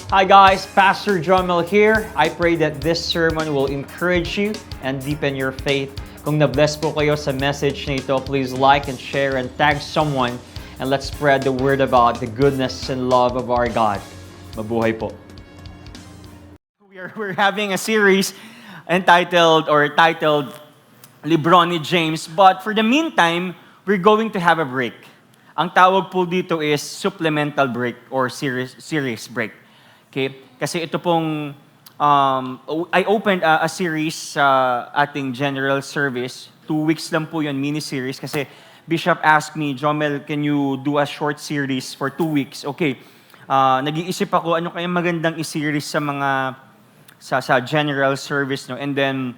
Hi guys, Pastor Jomel here. I pray that this sermon will encourage you and deepen your faith. Kung na-bless po kayo sa message na ito, please like and share and tag someone and let's spread the word about the goodness and love of our God. Mabuhay po. We're having a series titled Libro ni James, but for the meantime, we're going to have a break. Ang tawag po dito is supplemental break or series break. Okay? Kasi ito pong, I opened a series sa ating general service. 2 weeks lang po yun, mini-series. Kasi Bishop asked me, Jomel, can you do a short series for 2 weeks? Okay. Nag-iisip ako, ano kaya magandang i-series sa mga, sa general service. No? And then,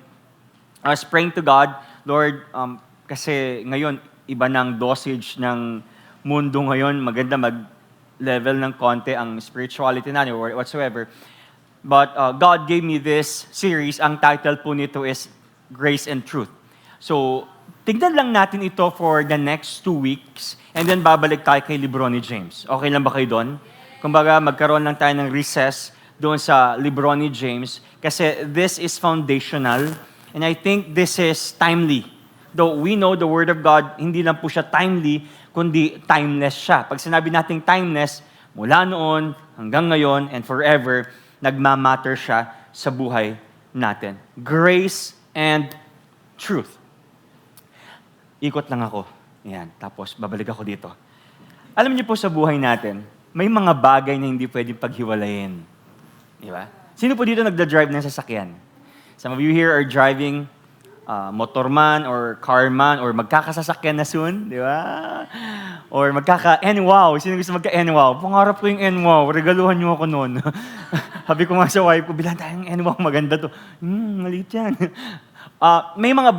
I was praying to God, Lord, kasi ngayon, iba ng dosage ng mundo ngayon, maganda mag-level ng konti ang spirituality natin or whatsoever. But God gave me this series. Ang title po nito is Grace and Truth. So, tignan lang natin ito for the next 2 weeks and then babalik tayo kay Libro ni James. Okay lang ba kayo doon? Kumbaga, magkaroon lang tayo ng recess doon sa Libro ni James kasi this is foundational and I think this is timely. Though we know the Word of God, hindi lang po siya timely, kundi timeless siya. Pag sinabi nating timeless, mula noon hanggang ngayon and forever, nagmamatter siya sa buhay natin. Grace and truth. Ikot lang ako. Yan. Tapos babalik ako dito. Alam niyo po sa buhay natin, may mga bagay na hindi pwedeng paghiwalayin. Di ba? Sino po dito nagda-drive ng sasakyan? Some of you here are driving motorman or carman or magkakasasakyan na soon, di ba? Or magkaka-NWOW. Sino gusto magka-NWOW? Pangarap ko yung NWOW. Regaluhan niyo ako noon. Sabi ko nga sa wife ko, bilang tayong NWOW, maganda to. Maliit yan. May mga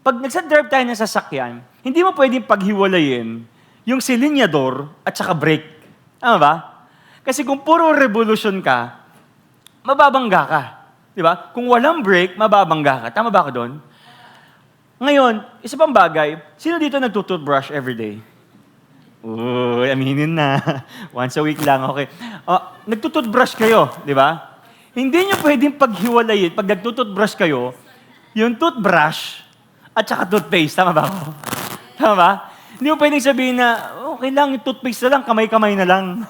pag nagsa-drive tayo ng sasakyan, hindi mo pwedeng paghiwalayin yung silinyador at saka brake. Tama ba? Kasi kung puro revolution ka, mababangga ka. Di ba? Kung walang brake, mababangga ka. Tama ba ako doon? Ngayon, isa pang bagay, sino dito nagtutoothbrush everyday? Aminin na. Once a week lang, okay. Nagtutoothbrush kayo, di ba? Hindi nyo pwedeng paghiwalayin, pag nagtutoothbrush kayo, yung toothbrush at saka toothpaste. Tama ba ako? Tama ba? Hindi mo pwedeng sabihin na, okay lang, yung toothpaste na lang, kamay-kamay na lang.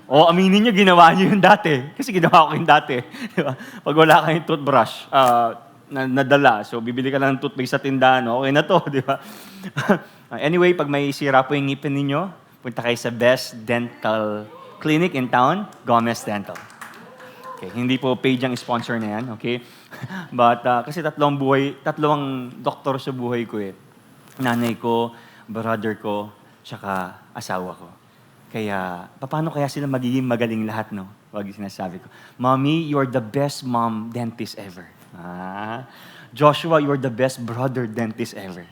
Aminin nyo, ginawa nyo yun dati. Kasi ginawa ko yun dati. Diba? Pag wala kayong toothbrush, nadala, so bibili ka lang ng toothpaste sa tindahan, okay na to, di ba? Anyway, pag may sira po yung ngipin ninyo, punta kayo sa best dental clinic in town, Gomez Dental. Okay, hindi po paid ang sponsor na yan, okay? But kasi tatlong doktor sa buhay ko eh. Nanay ko, brother ko, tsaka asawa ko. Kaya, paano kaya sila magiging magaling lahat, no? Wag sinasabi ko. Mommy, you're the best mom dentist ever. Joshua, you're the best brother dentist ever.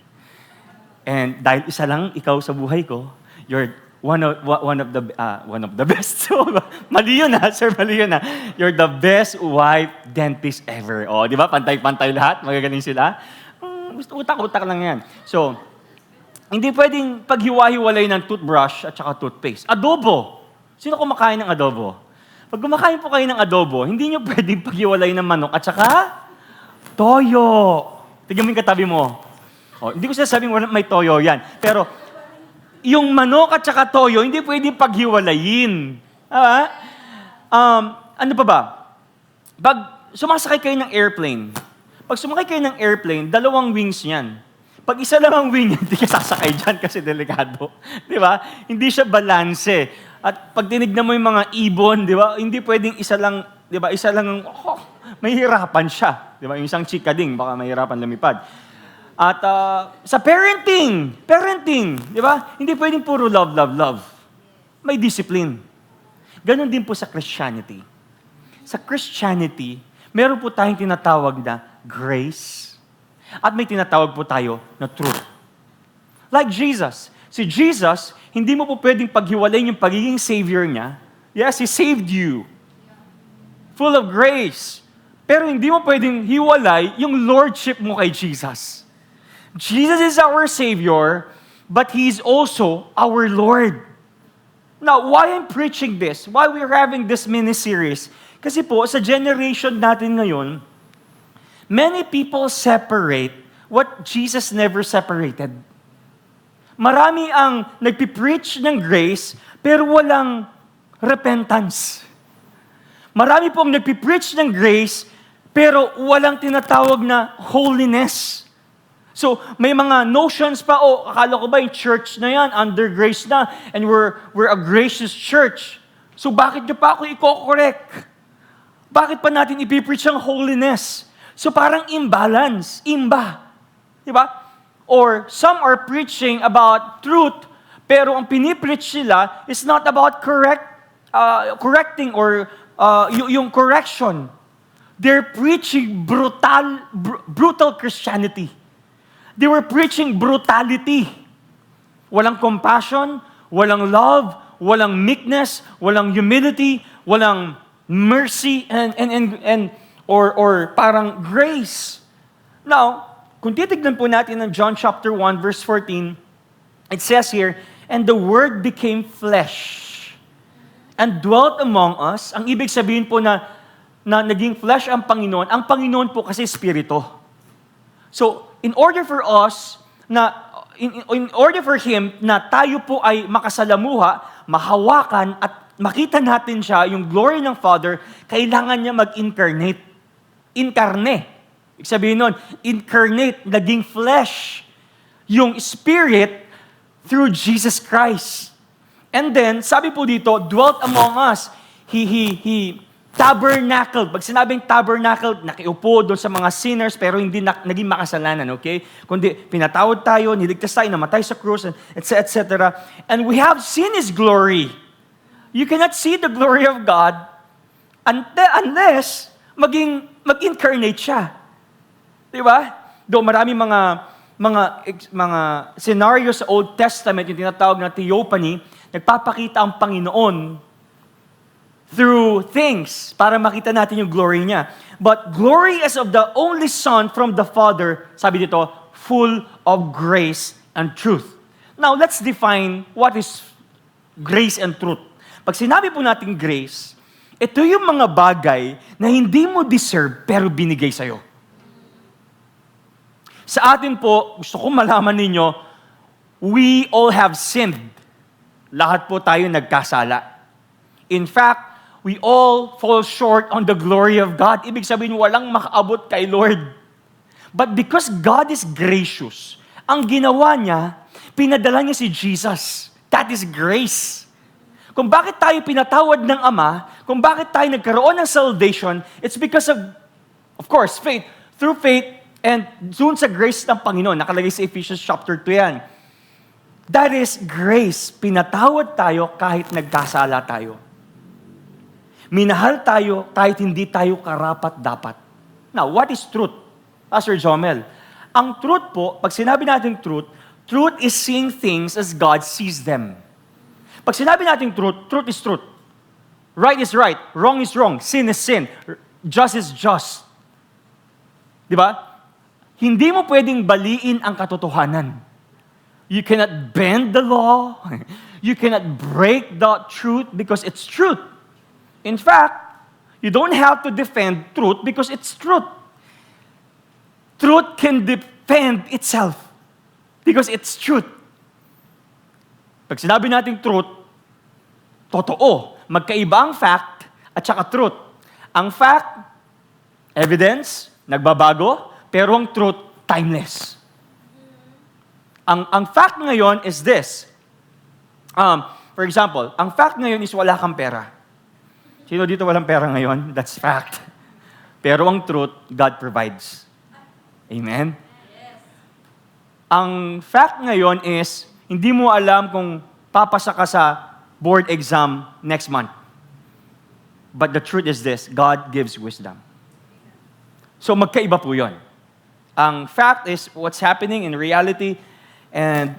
And dahil isa lang ikaw sa buhay ko, you're one of the best. So, mali yun ha, sir, mali yun ha. You're the best wife dentist ever. Di ba? Pantay-pantay lahat, magagaling sila. Utak-utak lang yan. So, hindi pwedeng paghiwa-hiwalay ng toothbrush at saka toothpaste. Adobo. Sino kumakain ng adobo? Pag kumakain po kayo ng adobo, hindi nyo pwedeng paghiwalay ng manok at saka toyo. Tignan mo yung katabi mo. Hindi ko sinasabing may toyo yan. Pero yung manok at saka toyo, hindi pwedeng paghiwalayin. Ano pa ba? Pag sumasakay kayo ng airplane, pag sumakay kayo ng airplane, 2 wings yan. Pag isa lang ang wing, hindi ka sasakay dyan kasi delikado. Di ba? Hindi siya balanse. At pag tinignan mo yung mga ibon, di ba? Hindi pwedeng isa lang, di ba? Isa lang, mahihirapan siya. Di ba? Yung isang chikading, baka mahihirapan lumipad. At sa parenting, di ba? Hindi pwedeng puro love, love, love. May discipline. Ganon din po sa Christianity. Sa Christianity, meron po tayong tinatawag na grace. At may tinatawag po tayo na truth. Like Jesus. Si Jesus, hindi mo po pwedeng paghiwalayin yung pagiging Savior niya. Yes, He saved you. Full of grace. Pero hindi mo pwedeng hiwalay yung Lordship mo kay Jesus. Jesus is our Savior, but He is also our Lord. Now, why I'm preaching this? Why we're having this mini-series? Kasi po, sa generation natin ngayon, many people separate what Jesus never separated. Marami ang nagpipreach ng grace, pero walang repentance. Marami pong nagpipreach ng grace, pero walang tinatawag na holiness. So, may mga notions pa, akala ko ba yung church na yan, under grace na, and we're a gracious church. So, bakit nyo pa ako i-correct? Bakit pa natin ipipreach ang holiness? So, parang imbalance, Diba? Or, some are preaching about truth, pero ang pinipreach nila is not about correcting or yung correction. They're preaching brutal Christianity. They were preaching brutality. Walang compassion, walang love, walang meekness, walang humility, walang mercy or parang grace. Now, kung titignan po natin ng John chapter 1 verse 14, it says here, "And the Word became flesh and dwelt among us." Ang ibig sabihin po na naging flesh ang Panginoon po kasi Espiritu. So, in order for us in order for Him na tayo po ay makasalamuha, mahawakan at makita natin siya, yung glory ng Father, kailangan niya mag-incarnate. Incarne. Ibig sabihin nun, incarnate, naging flesh. Yung Spirit through Jesus Christ. And then, sabi po dito, dwelt among us. He tabernacled. Pag sinabing tabernacled, nakiupo doon sa mga sinners, pero hindi naging makasalanan, okay? Kundi pinatawad tayo, niligtas tayo, namatay sa krus, etc. And we have seen His glory. You cannot see the glory of God unless mag-incarnate siya. Diba? Doon marami mga scenario sa Old Testament, yung tinatawag na theophany, nagpapakita ang Panginoon through things para makita natin yung glory niya. But glory as of the only Son from the Father, sabi dito, full of grace and truth. Now, let's define what is grace and truth. Pag sinabi po natin grace, ito yung mga bagay na hindi mo deserve pero binigay sa'yo. Sa atin po, gusto kong malaman ninyo, we all have sinned. Lahat po tayo nagkasala. In fact, we all fall short on the glory of God. Ibig sabihin, walang makaabot kay Lord. But because God is gracious, ang ginawa niya, pinadala niya si Jesus. That is grace. Kung bakit tayo pinatawad ng Ama, kung bakit tayo nagkaroon ng salvation, it's because of course, faith. Through faith, and dun sa grace ng Panginoon, nakalagay sa Ephesians chapter 2 yan. That is grace. Pinatawad tayo kahit nagkasala tayo. Minahal tayo kahit hindi tayo karapat-dapat. Now, what is truth? Pastor Jomel, ang truth po, pag sinabi natin truth is seeing things as God sees them. Pag sinabi natin truth is truth. Right is right, wrong is wrong, sin is sin, just is just. Diba? Hindi mo pwedeng baliin ang katotohanan. You cannot bend the law. You cannot break the truth because it's truth. In fact, you don't have to defend truth because it's truth. Truth can defend itself because it's truth. Pag sinabi natin truth, totoo. Magkaiba ang fact at saka truth. Ang fact, evidence, nagbabago, pero ang truth, timeless. Ang fact ngayon is this. For example, ang fact ngayon is wala kang pera. Sino dito walang pera ngayon? That's fact. Pero ang truth, God provides. Amen? Yes. Ang fact ngayon is, hindi mo alam kung papasa ka sa board exam next month. But the truth is this, God gives wisdom. So magkaiba po yun. Ang fact is what's happening in reality and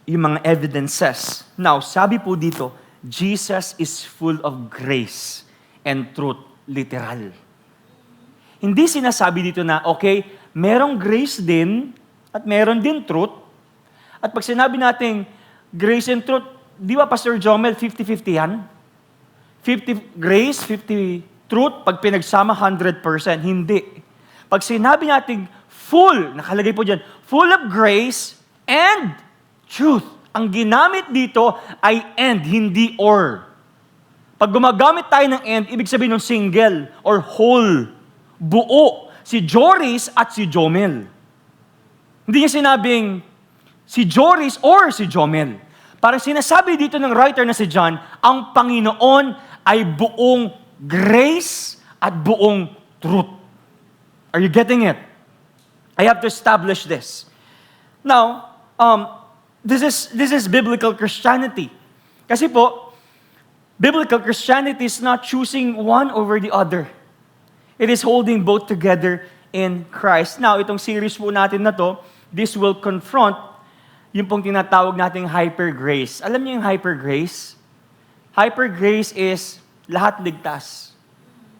yung mga evidences. Now, sabi po dito, Jesus is full of grace and truth, literal. Hindi sinasabi dito na, okay, merong grace din at meron din truth. At pag sinabi natin grace and truth, di ba Pastor Jomel, 50-50 yan? 50 grace, 50 truth, pag pinagsama 100%. Hindi. Pag sinabi natin full, nakalagay po dyan, full of grace and truth. Ang ginamit dito ay and, hindi or. Pag gumagamit tayo ng and, ibig sabihin ng single or whole, buo. Si Joris at si Jomel. Hindi niya sinabing si Joris or si Jomel. Parang sinasabi dito ng writer na si John, ang Panginoon ay buong grace at buong truth. Are you getting it? I have to establish this. Now, this is biblical Christianity. Kasi po, biblical Christianity is not choosing one over the other. It is holding both together in Christ. Now, itong series po natin na to, this will confront yung pong tinatawag nating hyper grace. Alam niyo yung hyper grace? Hyper grace is lahat ligtas.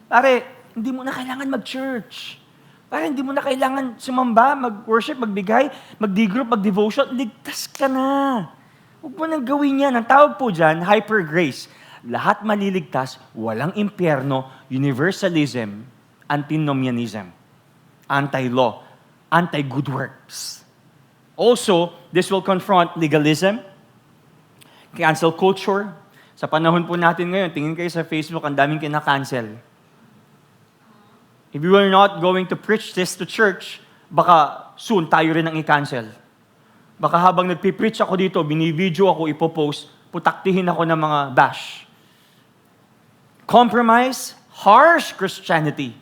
Pare, hindi mo na kailangan mag-church. Pare, hindi mo na kailangan sumamba, mag-worship, magbigay, mag-D-group, mag-devotion. Ligtas ka na. Huwag mo nang gawin yan. Ang tawag po dyan, hyper grace. Lahat maliligtas, walang impyerno, universalism, antinomianism, anti-law, anti-good works. Also, this will confront legalism, cancel culture. Sa panahon po natin ngayon, tingin kayo sa Facebook, ang daming kinakancel. If you are not going to preach this to church, baka soon tayo rin ang i-cancel. Baka habang nagpipreach ako dito, binivideo ako, ipopost, putaktihin ako ng mga bash. Compromise, harsh Christianity.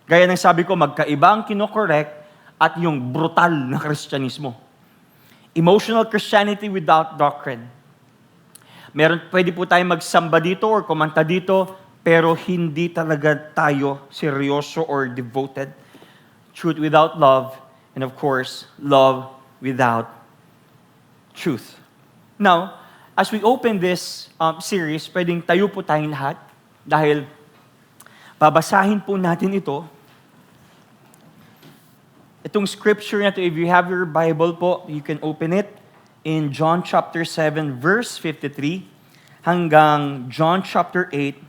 Gaya ng sabi ko, magkaiba ang kinokorek at yung brutal na Kristyanismo. Emotional Christianity without doctrine. Pwede po tayo magsamba dito or kumanta dito, pero hindi talaga tayo seryoso or devoted. Truth without love, and of course, love without truth. Now, as we open this series, pwedeng tayo po tayong lahat dahil babasahin po natin ito. Itong scripture na to, if you have your Bible po, you can open it in John chapter 7, verse 53, hanggang John chapter 8,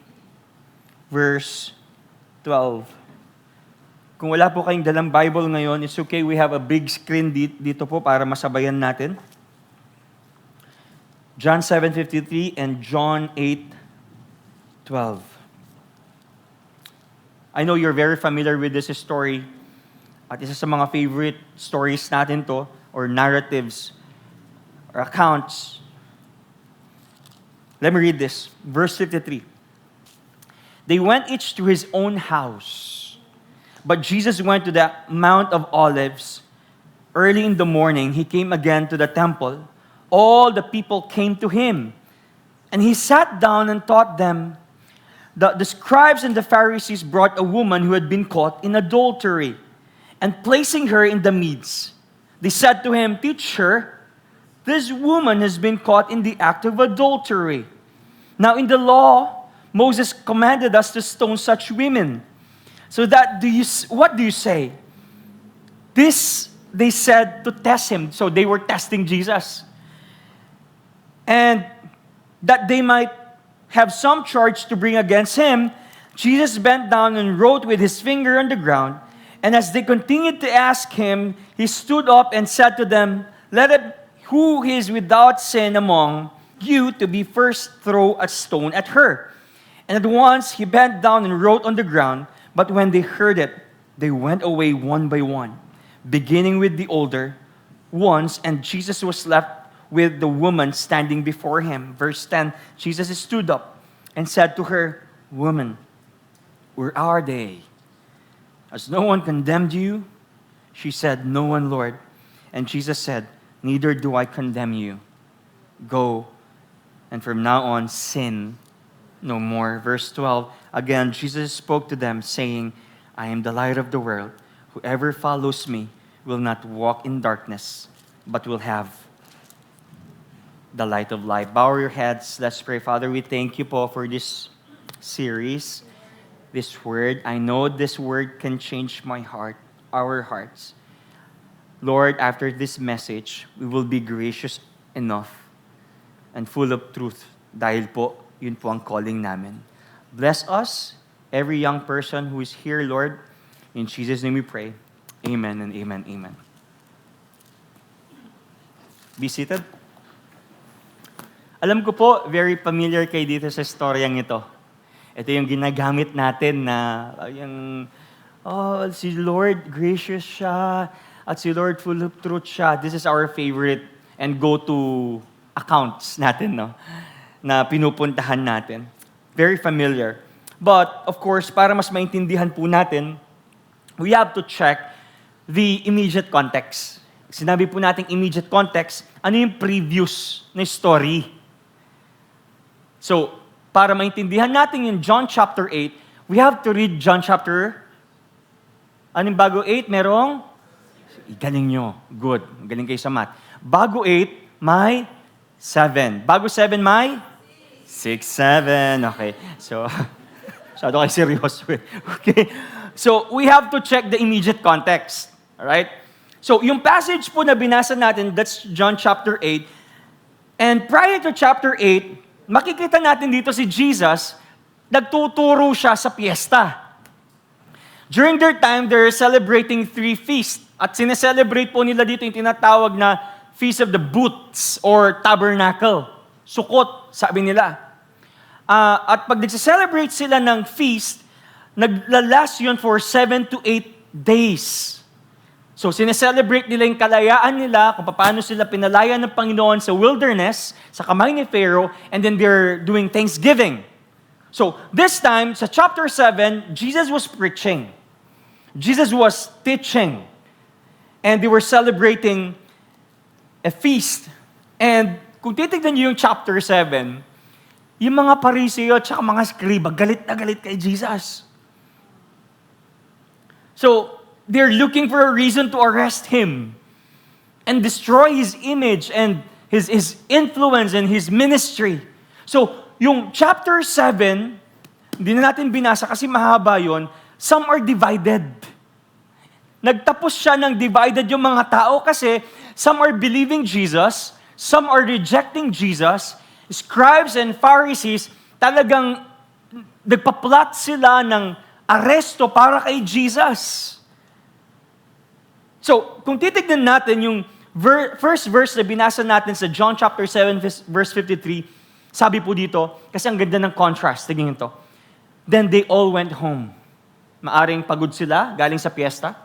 verse 12. Kung wala po kayong dalang Bible ngayon, it's okay, we have a big screen dito po para masabayan natin. John 7:53 and John 8:12. I know you're very familiar with this story. At isa sa mga favorite stories natin to, or narratives, or accounts. Let me read this. Verse 53. They went each to his own house. But Jesus went to the Mount of Olives. Early in the morning, he came again to the temple. All the people came to him. And he sat down and taught them. The scribes and the Pharisees brought a woman who had been caught in adultery. And placing her in the midst, they said to him, "Teacher, this woman has been caught in the act of adultery. Now in the law, Moses commanded us to stone such women. So that what do you say?" This they said to test him. So they were testing Jesus. And that they might have some charge to bring against him, Jesus bent down and wrote with his finger on the ground. And as they continued to ask him, he stood up and said to them, "Let it who is without sin among you to be first throw a stone at her." And at once he bent down and wrote on the ground. But when they heard it, they went away one by one, beginning with the older ones, and Jesus was left with the woman standing before him. Verse 10, Jesus stood up and said to her, "Woman, where are they? Has no one condemned you?" She said, "No one, Lord." And Jesus said, "Neither do I condemn you. Go, and from now on sin no more." Verse 12, again, Jesus spoke to them, saying, "I am the light of the world. Whoever follows me will not walk in darkness, but will have the light of life." Bow your heads. Let's pray. Father, we thank you po for this series, this word. I know this word can change my heart, our hearts. Lord, after this message, we will be gracious enough and full of truth. Dahil po, yun po ang calling namin. Bless us, every young person who is here, Lord. In Jesus' name we pray. Amen and amen, amen. Be seated. Alam ko po, very familiar kayo dito sa storyang ito. Ito yung ginagamit natin na si Lord gracious siya at si Lord full of truth siya. This is our favorite and go-to accounts natin, no? Na pinupuntahan natin. Very familiar. But, of course, para mas maintindihan po natin, we have to check the immediate context. Sinabi po natin immediate context, ano yung previous na story? So, para maintindihan natin yung John chapter 8, we have to read John chapter, anong bago 8? Merong? Galing nyo. Good. Galing kayo sa math. Bago 8, may 7. Bago 7, may? 6, 7. Okay. So, masyado kayo seryoso eh. Okay. So, we have to check the immediate context. Alright? So, yung passage po na binasa natin, that's John chapter 8. And prior to chapter 8, makikita natin dito si Jesus, nagtuturo siya sa piyesta. During their time, they're celebrating 3 feasts. At sineselebrate po nila dito yung tinatawag na Feast of the Booths or Tabernacle. Sukot, sabi nila. At pag nagsiselebrate sila ng feast, naglalast yun for 7 to 8 days. So, sineselebrate nila yung kalayaan nila, kung paano sila pinalaya ng Panginoon sa wilderness, sa kamay ni Pharaoh, and then they're doing Thanksgiving. So, this time, sa chapter 7, Jesus was preaching. Jesus was teaching. And they were celebrating a feast. And kung titignan niyo yung chapter 7, yung mga Pariseo at saka mga Skriba, galit na galit kay Jesus. So, they're looking for a reason to arrest him and destroy his image and his influence and his ministry. So, yung chapter 7, hindi na natin binasa kasi mahaba yun, some are divided. Nagtapos siya ng divided yung mga tao kasi some are believing Jesus, some are rejecting Jesus. Scribes and Pharisees, talagang nagpa-plot sila ng aresto para kay Jesus. So, kung titignan natin yung first verse na binasa natin sa John chapter 7, verse 53, sabi po dito, kasi ang ganda ng contrast, tignan ito. Then they all went home. Maaring pagod sila, galing sa piyesta.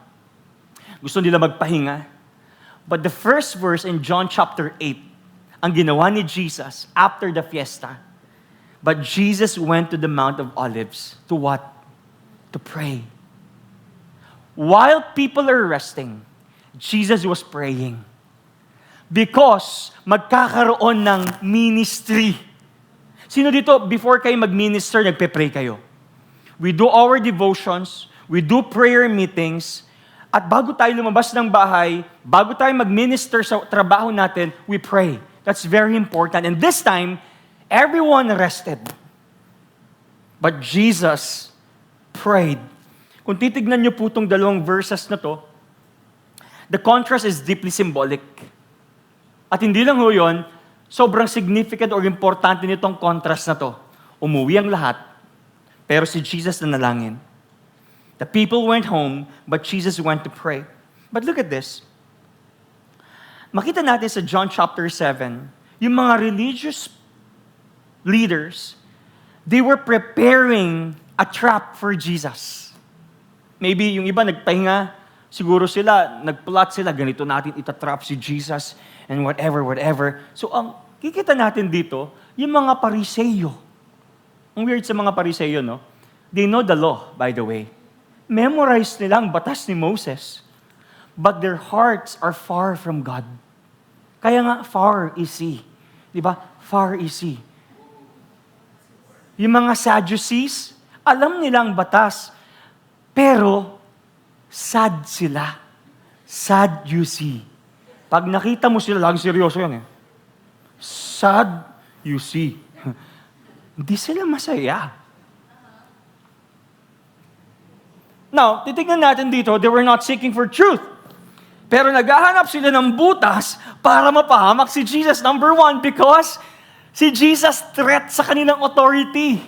Gusto nila magpahinga. But the first verse in John chapter 8, ang ginawa ni Jesus after the fiesta. But Jesus went to the Mount of Olives. To what? To pray. While people are resting, Jesus was praying. Because magkakaroon ng ministry. Sino dito, before kayo mag-minister, nagpe-pray kayo? We do our devotions, we do prayer meetings, at bago tayo lumabas ng bahay, bago tayo mag-minister sa trabaho natin, we pray. That's very important. And this time, everyone rested. But Jesus prayed. Kung titignan niyo po itong dalawang verses na to, the contrast is deeply symbolic. At hindi lang ho yun, sobrang significant or importante nitong contrast na to. Umuwi ang lahat, pero si Jesus na nalangin. The people went home, but Jesus went to pray. But look at this. Makita natin sa John chapter 7, yung mga religious leaders, they were preparing a trap for Jesus. Maybe yung iba nagpahinga, siguro sila, nagplot sila, ganito natin itatrap si Jesus and whatever. So ang kikita natin dito, yung mga Pariseo. Ang weird sa mga Pariseo, no? They know the law, by the way. Memorize nila ang batas ni Moses. But their hearts are far from God. Kaya nga, far is He. Di ba? Far is He. Yung mga Sadducees, alam nilang batas. Pero, sad sila. Sad you see. Pag nakita mo sila, lagi seryoso yan eh. Sad you see. Hindi sila masaya. Now, titignan natin dito, they were not seeking for truth. Pero naghahanap sila ng butas para mapahamak si Jesus. Number one, because Si Jesus threat sa kanilang authority.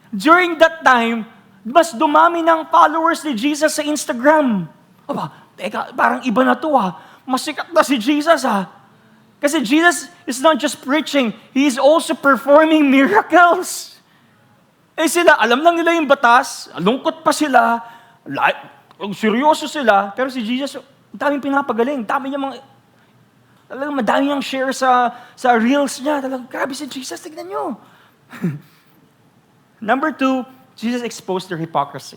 During that time, mas dumami ng followers ni Jesus sa Instagram. Aba, teka, parang iba na to Mas sikat na si Jesus Kasi Jesus is not just preaching, He is also performing miracles. Sila, alam lang nila yung batas, lungkot pa sila, seryoso sila, pero si Jesus, daming pinapagaling, talagang madami niyang share sa reels niya. Talagang, grabe si Jesus, tignan niyo. Number 2, Jesus exposed their hypocrisy.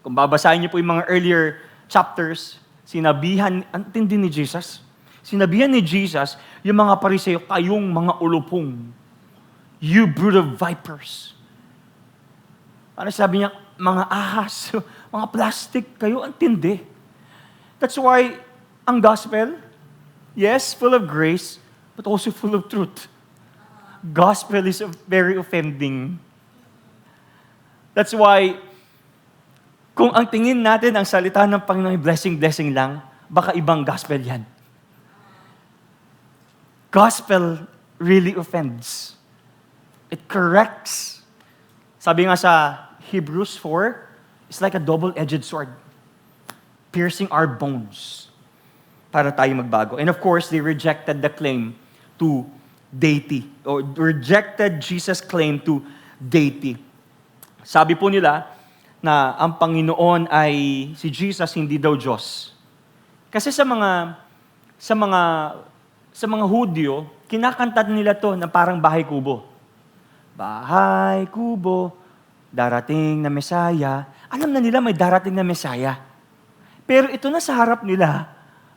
Kung babasahin niyo po yung mga earlier chapters, sinabihan, ang tindi ni Jesus, sinabihan ni Jesus, yung mga Pariseo, kayong mga ulupong, you brood of vipers. Ano sabi niya, mga ahas, mga plastic, kayo, ang tindi. That's why, ang gospel, yes, full of grace, but also full of truth. Gospel is very offending. That's why, kung ang tingin natin ang salita ng Panginoon blessing lang, baka ibang gospel yan. Gospel really offends. It corrects. Sabi nga sa Hebrews 4, it's like a double-edged sword, piercing our bones para tayo magbago. And of course, they rejected the claim to deity, or rejected Jesus' claim to deity. Sabi po nila na ang Panginoon ay si Jesus, hindi daw Diyos. Kasi sa mga Hudyo, kinakanta nila to na parang bahay kubo. Bahay kubo, darating na Mesaya. Alam na nila may darating na Mesaya. Pero ito na sa harap nila,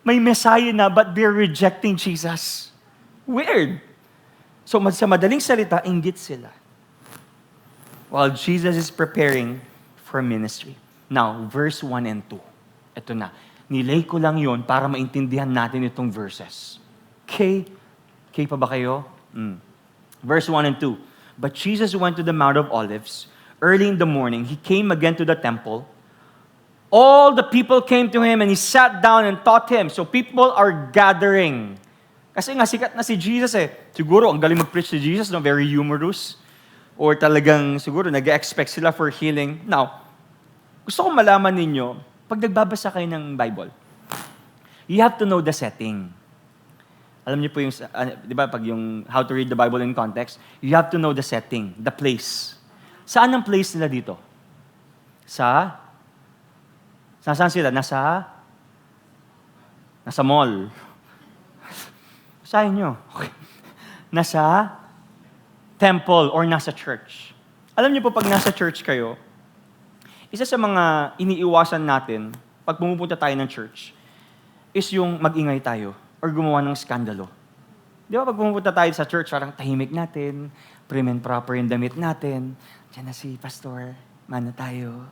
may Messiah na but they're rejecting Jesus. Weird. So sa madaling salita, inggit sila. While Jesus is preparing for ministry. Now, verse 1 and 2. Ito na. Nilay ko lang yon para maintindihan natin itong verses. Okay? Okay pa ba kayo? Verse 1 and 2. But Jesus went to the Mount of Olives. Early in the morning, He came again to the temple. All the people came to Him and He sat down and taught Him. So people are gathering. Kasi nga sikat na si Jesus Siguro ang galing mag-preach si Jesus, no? Very humorous. Or talagang siguro nag-expect sila for healing. Now, gusto kong malaman ninyo, pag nagbabasa kayo ng Bible, you have to know the setting. Alam niyo po yung, di ba, pag yung how to read the Bible in context, you have to know the setting, the place. Saan ang place nila dito? Saan sila? Nasa mall. Basahin nyo. Okay. Nasa temple or nasa church. Alam niyo po, pag nasa church kayo, isa sa mga iniiwasan natin pag pumupunta tayo ng church is yung mag-ingay tayo or gumawa ng skandalo. Di ba pag pumupunta tayo sa church, parang tahimik natin, prim and proper yung damit natin. Diyan na si pastor, mana tayo.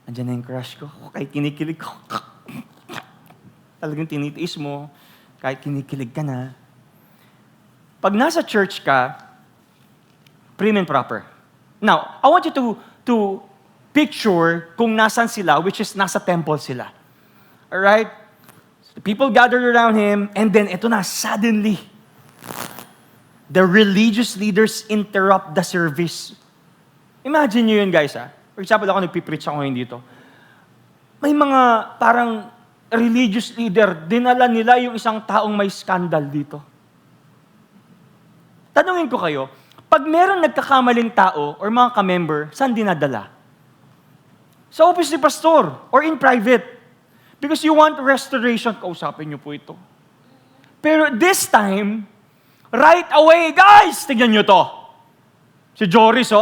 Andiyan na yung crush ko. Kahit kinikilig ko, talagang tinitiis mo, kahit kinikilig ka na. Pag nasa church ka, prim and proper. Now, I want you to picture kung nasan sila, which is nasa temple sila. Alright? The people gathered around Him, and then ito na, suddenly, the religious leaders interrupt the service. Imagine nyo yun, guys, For example, ako nagpipreach ako ngayon dito. May mga parang religious leader, dinala nila yung isang taong may scandal dito. Tanungin ko kayo, pag meron nagkakamaling tao or mga ka-member, saan dinadala? Sa office ni pastor or in private. Because you want restoration, kausapin niyo po ito. Pero this time, right away, guys, tignan niyo to. Si Joris,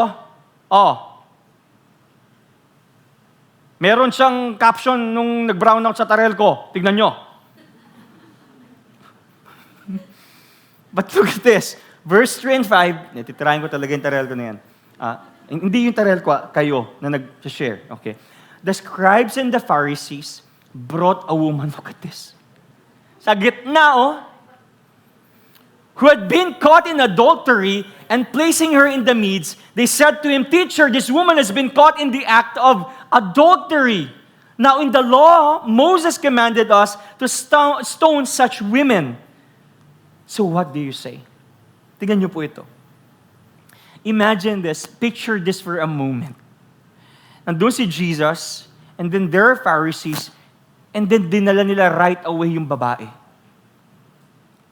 meron siyang caption nung nag-brown out sa tarel ko. Tignan nyo. But look at this. Verse 3 and 5, titirahin ko talaga yung tarel ko na yan. Hindi yung tarel ko, kayo na nag-share. Okay. The scribes and the Pharisees brought a woman, look at this. Sa gitna, who had been caught in adultery, and placing her in the midst, they said to Him, Teacher, this woman has been caught in the act of adultery. Now in the law, Moses commanded us to stone such women. So what do you say? Tingnan niyo po ito. Imagine this, picture this for a moment. Nandun si Jesus, and then there are Pharisees, and then dinala nila right away yung babae.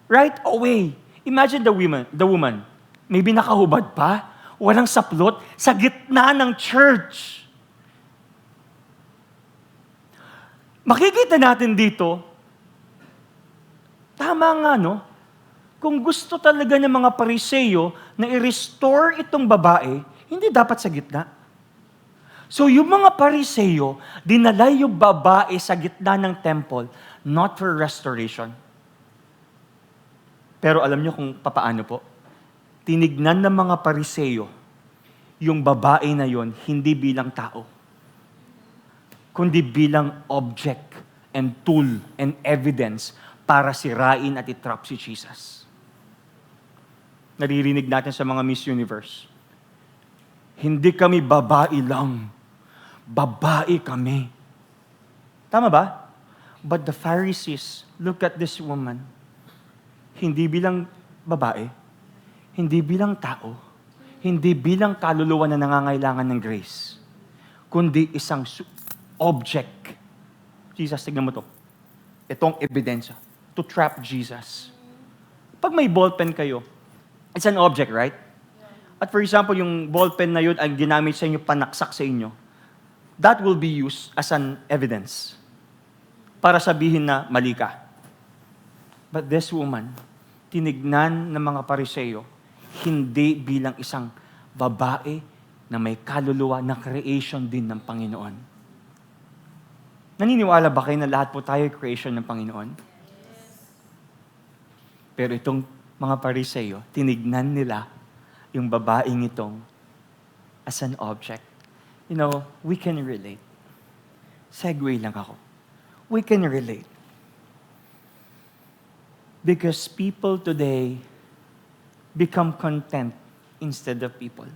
Right away. Imagine the woman. Maybe nakahubad pa, walang saplot, sa gitna ng church. Makikita natin dito, tama nga, no? Kung gusto talaga ng mga Pariseo na i-restore itong babae, hindi dapat sa gitna. So yung mga Pariseo, dinala yung babae sa gitna ng temple, not for restoration. Pero alam niyo kung papaano po? Tinignan ng mga Pariseo yung babae na yon hindi bilang tao, kundi bilang object and tool and evidence para sirain at itrap si Jesus. Naririnig natin sa mga Miss Universe. Hindi kami babae lang. Babae kami. Tama ba? But the Pharisees, look at this woman. Hindi bilang babae, hindi bilang tao, hindi bilang kaluluwa na nangangailangan ng grace, kundi isang object. Jesus, tignan mo to. Itong ebidensya to trap Jesus. Pag may ballpen kayo, it's an object, right? At for example, yung ballpen na yun ang ginamit sa inyo, panaksak sa inyo, that will be used as an evidence para sabihin na mali ka. But this woman, tinignan ng mga Pariseo, hindi bilang isang babae na may kaluluwa na creation din ng Panginoon. Naniniwala ba kayo na lahat po tayo creation ng Panginoon? Pero itong mga Pariseo, tinignan nila yung babaeng itong as an object. You know, we can relate. Segue lang ako. We can relate. Because people today become content instead of people.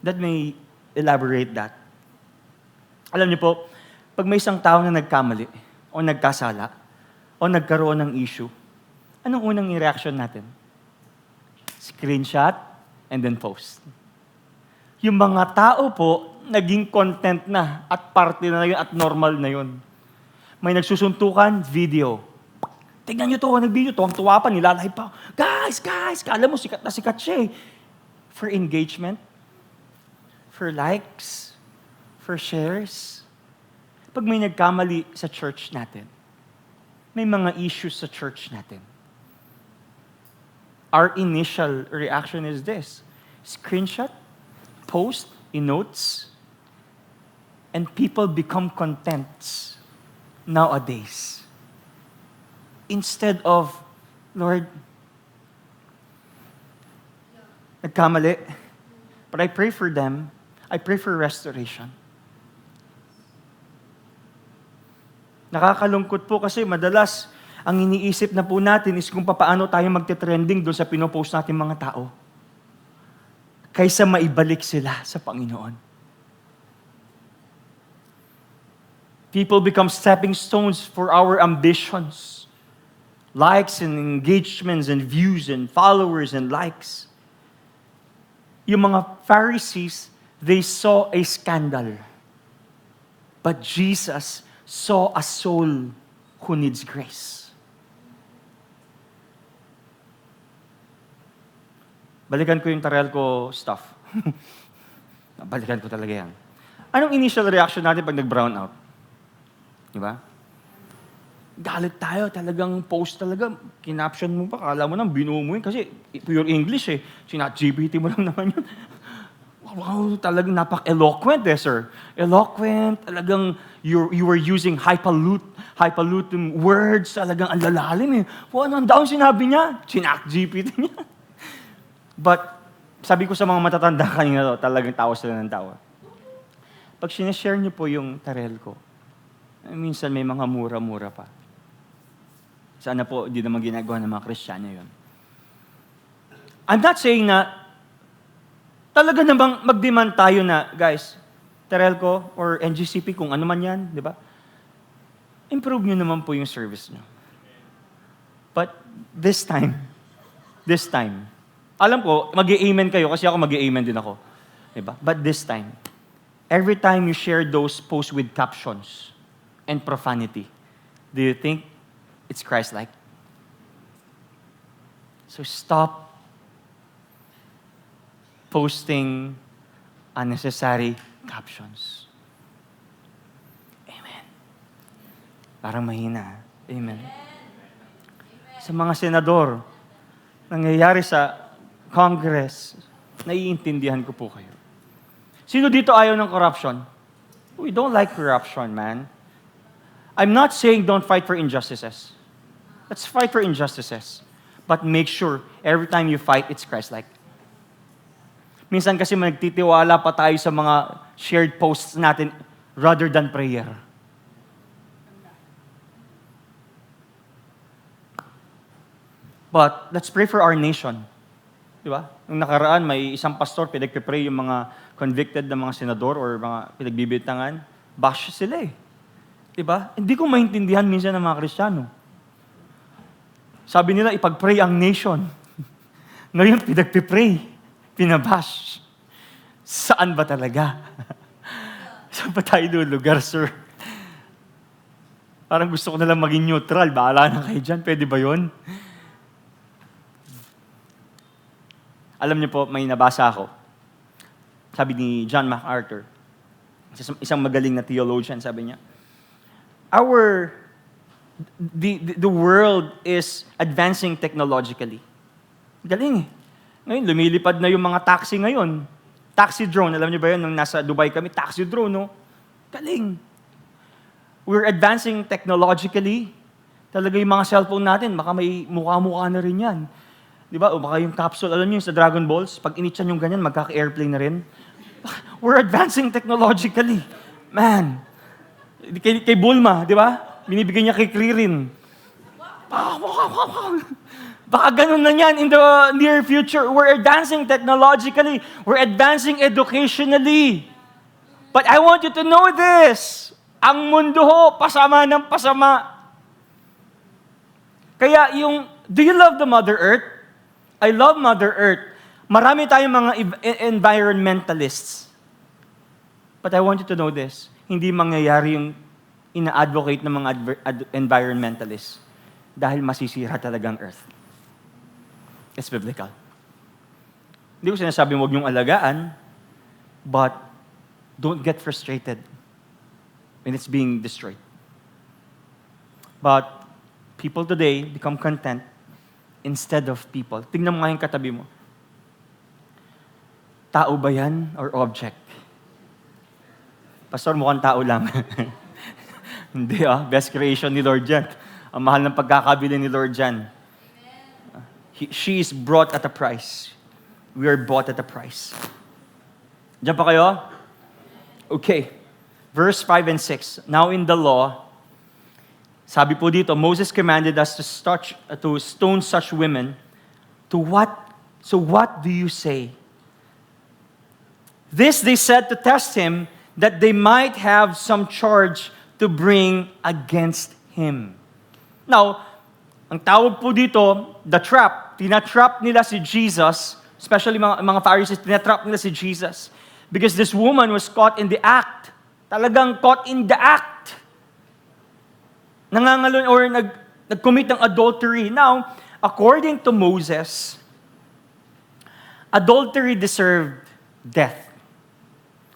Let me elaborate that. Alam niyo po, pag may isang tao na nagkamali, o nagkasala, o nagkaroon ng issue, anong unang reaction natin? Screenshot, and then post. Yung mga tao po, naging content na, at parte na yun, at normal na yun. May nagsusuntukan, video. Tingnan nyo to, nag-video, tuwang-tuwa pa, nilalive pa. Guys, kala mo sikat na sikat siya eh. For engagement, for likes, for shares. Pag may nagkamali sa church natin, may mga issues sa church natin. Our initial reaction is this. Screenshot, post, in notes, and people become content nowadays. Instead of, Lord, nagkamali, but I pray for them, I pray for restoration. Nakakalungkot po kasi madalas, ang iniisip na po natin is kung paano tayo magte-trending doon sa pinopost natin mga tao. Kaysa maibalik sila sa Panginoon. People become stepping stones for our ambitions. Likes and engagements and views and followers and likes. Yung mga Pharisees, they saw a scandal. But Jesus saw a soul who needs grace. Balikan ko yung Tarelco stuff. Balikan ko talaga yan. Anong initial reaction natin pag nag-brown out? Di ba? Galit tayo, talagang post talaga. Kinaption mo pa, kala mo nang binuo mo yun. Kasi pure English eh. Sinat-GPT mo lang naman yun. Wow, talagang napak-eloquent eh, sir. Eloquent, talagang you were using highfalutin words, talagang ang lalalim eh. Ano ang daw sinabi niya? Sinat-GPT niya. But, sabi ko sa mga matatanda kanina to, talagang tawa sila ng tawa. Pag sinishare niyo po yung Tarelco, minsan may mga mura-mura pa. Sana po, hindi naman ginagawa ng mga Kristiyano yun. I'm not saying na talaga namang mag-demand tayo na, guys, Tarelco or NGCP, kung ano man yan, di ba? Improve nyo naman po yung service nyo. But this time, alam ko, mag-i-amen kayo kasi ako mag-i-amen din ako. Diba? But this time, every time you share those posts with captions and profanity, do you think it's Christ-like? So stop posting unnecessary captions. Amen. Parang mahina. Amen. Sa mga senador, nangyayari sa Congress, naiintindihan ko po kayo. Sino dito ayaw ng corruption? We don't like corruption, man. I'm not saying don't fight for injustices. Let's fight for injustices. But make sure, every time you fight, it's Christ-like. Minsan kasi nagtitiwala pa tayo sa mga shared posts natin rather than prayer. But let's pray for our nation. Di ba? Nung nakaraan, may isang pastor, pinagpipray yung mga convicted na mga senador or mga pinagbibitangan. Bash sila eh. Di ba? Hindi ko maintindihan minsan ng mga Kristiyano. Sabi nila, ipag-pray ang nation. Ngayon, pinagpipray. Pinabash. Saan ba talaga? Saan ba tayo doon lugar, sir? Parang gusto ko nalang maging neutral. Bahala na kayo dyan. Pwede ba yun? Alam niyo po, may nabasa ako. Sabi ni John MacArthur, isang magaling na theologian, sabi niya, the world is advancing technologically. Galing eh. Ngayon, lumilipad na yung mga taxi ngayon. Taxi drone, alam niyo ba yun? Nung nasa Dubai kami, taxi drone, no? Galing. We're advancing technologically. Talaga yung mga cellphone natin, baka may mukha-mukha na rin yan. Di ba? O baka yung capsule, alam niyo sa Dragon Balls, pag inityan yung ganyan, magkaka-airplane na rin. We're advancing technologically. Man. Kay Bulma, di ba? Binibigay niya kay Kririn. Baka ganun na yan in the near future. We're advancing technologically. We're advancing educationally. But I want you to know this. Ang mundo ho, pasama ng pasama. Kaya do you love the Mother Earth? I love Mother Earth. Marami tayong mga environmentalists. But I want you to know this. Hindi mangyayari yung ina-advocate ng mga environmentalists dahil masisira talagang Earth. It's biblical. Hindi ko sinasabi huwag niyong alagaan, but don't get frustrated when it's being destroyed. But people today become content instead of people. Tingnan mo nga yung katabi mo. Tao ba yan or object? Pastor, mukhang tao lang. Hindi best creation ni Lord yan. Ang mahal ng pagkakabili ni Lord yan. She is brought at a price. We are bought at a price. Diyan pa kayo? Okay. Verse 5 and 6. Now in the law, sabi po dito, Moses commanded us to stone such women. To what? So what do you say? This they said to test him, that they might have some charge to bring against him. Now, ang tawag po dito, the trap. Tinatrap nila si Jesus, especially mga Pharisees, tinatrap nila si Jesus. Because this woman was caught in the act. Talagang caught in the act. Nangangalon or nag-commit ng adultery. Now, according to Moses, adultery deserved death.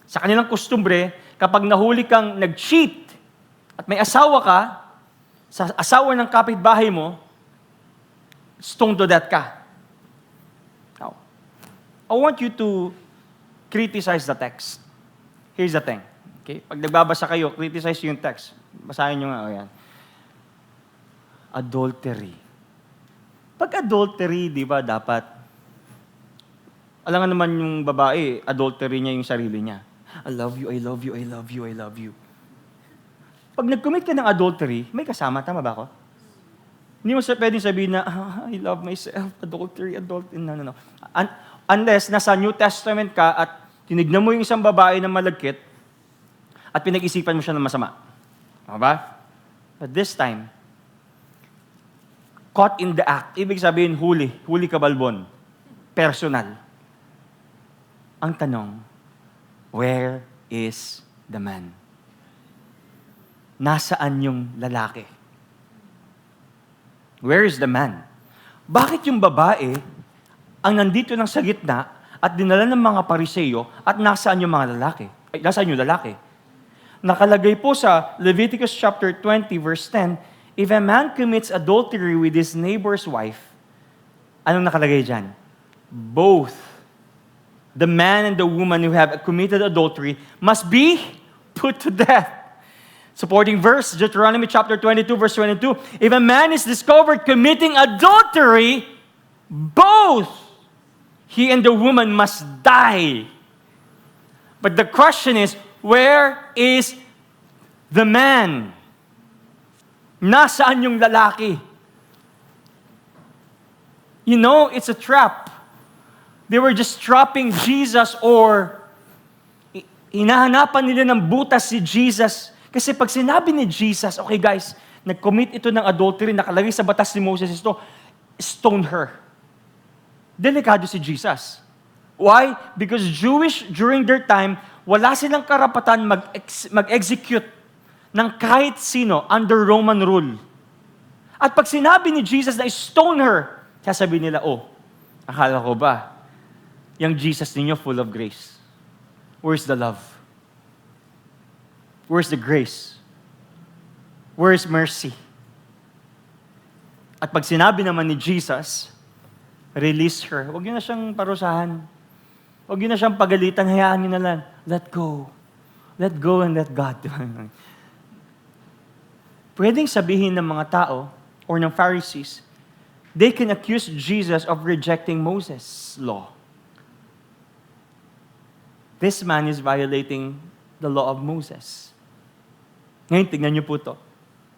Sa kanilang kustumbre, kapag nahuli kang nag-cheat at may asawa ka, sa asawa ng kapitbahay mo, stoned to death ka. Now, I want you to criticize the text. Here's the thing. Okay? Pag nagbabasa kayo, criticize yung text. Basahin nyo nga, yan. Adultery. Pag adultery, di ba, dapat, alam nga naman yung babae, adultery niya yung sarili niya. I love you, I love you, I love you, I love you. Pag nag-commit ka ng adultery, may kasama, tama ba ako? Hindi mo pwedeng sabihin na, I love myself, adultery. No. Unless nasa New Testament ka at tinignan mo yung isang babae na malagkit at pinag-isipan mo siya ng masama. Tama ba? But this time, caught in the act. Ibig sabihin, huli kabalbon. Personal. Ang tanong, where is the man? Nasaan yung lalaki? Where is the man? Bakit yung babae ang nandito lang sa gitna at dinala ng mga Pariseyo at nasaan yung mga lalaki? Ay, nasaan yung lalaki? Nakalagay po sa Leviticus chapter 20 verse 10, if a man commits adultery with his neighbor's wife, anong nakalagay dyan? Both the man and the woman who have committed adultery must be put to death. Supporting verse, Deuteronomy chapter 22 verse 22, if a man is discovered committing adultery, both he and the woman must die. But the question is, where is the man? Nasaan yung lalaki? You know, it's a trap. They were just trapping Jesus or hinahanapan nila ng butas si Jesus. Kasi pag sinabi ni Jesus, okay guys, nag-commit ito ng adultery, nakalagay sa batas ni Moses ito, stone her. Delikado si Jesus. Why? Because Jewish, during their time, wala silang karapatan mag-execute ng kahit sino under Roman rule. At pag sinabi ni Jesus na stone her, sasabihin nila, oh, akala ko ba, yung Jesus ninyo full of grace? Where's the love? Where's the grace? Where's mercy? At pag sinabi naman ni Jesus, release her. Huwag niyo na siyang parusahan. Huwag niyo na siyang pagalitan. Hayaan niyo na lang. Let go. Let go and let God. Pwedeng sabihin ng mga tao or ng Pharisees, they can accuse Jesus of rejecting Moses' law. This man is violating the law of Moses. Ngayon, tingnan niyo po to.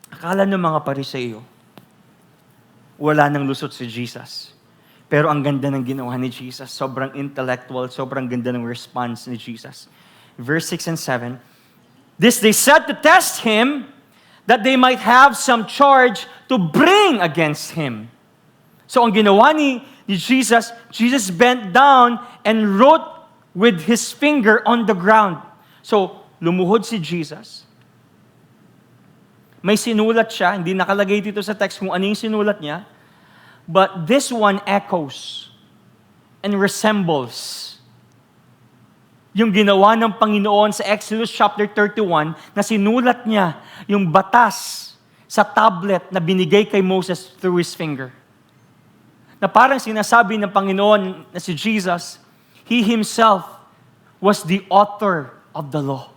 Akala ng mga Pariseyo, wala nang lusot si Jesus. Pero ang ganda ng ginawa ni Jesus. Sobrang intellectual, sobrang ganda ng response ni Jesus. Verse 6 and 7, this they said to test him, that they might have some charge to bring against him. So ang ginawa ni Jesus, Jesus bent down and wrote with his finger on the ground. So, lumuhod si Jesus. May sinulat siya, hindi nakalagay dito sa text kung ano yung sinulat niya. But this one echoes and resembles yung ginawa ng Panginoon sa Exodus chapter 31 na sinulat niya yung batas sa tablet na binigay kay Moses through his finger. Na parang sinasabi ng Panginoon na si Jesus, He Himself was the author of the law.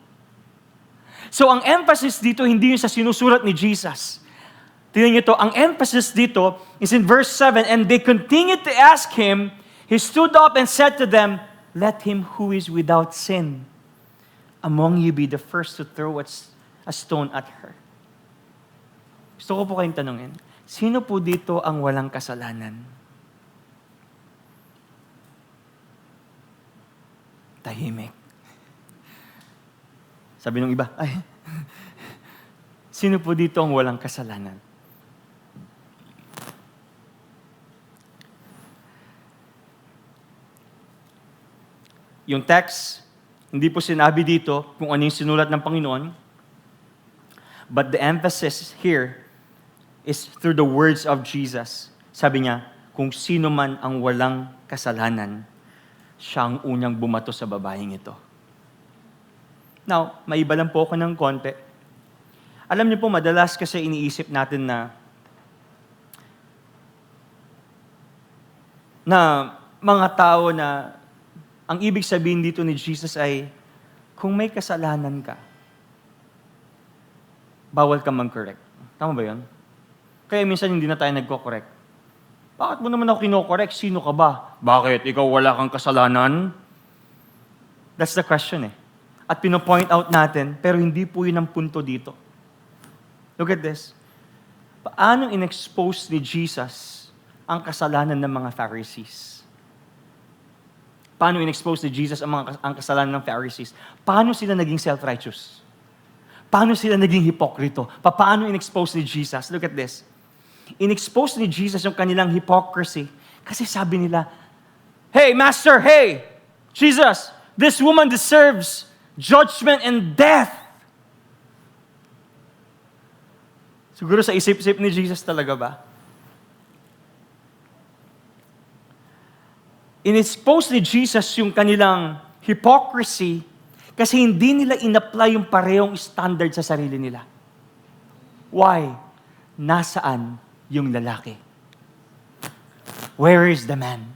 So ang emphasis dito hindi yung sa sinusulat ni Jesus. Tingnan niyo to, ang emphasis dito is in verse 7, and they continued to ask him, he stood up and said to them, let him who is without sin among you be the first to throw a stone at her. Gusto ko po kayong tanungin, sino po dito ang walang kasalanan? Tahimik. Sabi nung iba, ay, sino po dito ang walang kasalanan? Yung text, hindi po sinabi dito kung ano yung sinulat ng Panginoon, but the emphasis here is through the words of Jesus. Sabi niya, kung sino man ang walang kasalanan, siya ang unang bumato sa babaeng ito. Now, maiba lang po ako ng konti. Alam niyo po, madalas kasi iniisip natin na mga tao na ang ibig sabihin dito ni Jesus ay, kung may kasalanan ka, bawal ka mag-correct. Tama ba yun? Kaya minsan hindi na tayo nagko-correct. Bakit mo naman ako kino-correct? Sino ka ba? Bakit? Ikaw wala kang kasalanan? That's the question eh. At pino-point out natin, pero hindi po yun ang punto dito. Look at this. Paano in-expose ni Jesus ang kasalanan ng mga Pharisees? Paano in-expose ni Jesus ang kasalanan ng Pharisees? Paano sila naging self-righteous? Paano sila naging hipokrito? Paano in-expose ni Jesus? Look at this. In-expose ni Jesus yung kanilang hypocrisy. Kasi sabi nila, "Hey, Master, hey, Jesus, this woman deserves judgment and death." Siguro sa isip-isip ni Jesus talaga ba? In-expose ni Jesus yung kanilang hypocrisy kasi hindi nila in-apply yung parehong standard sa sarili nila. Why? Nasaan yung lalaki? Where is the man?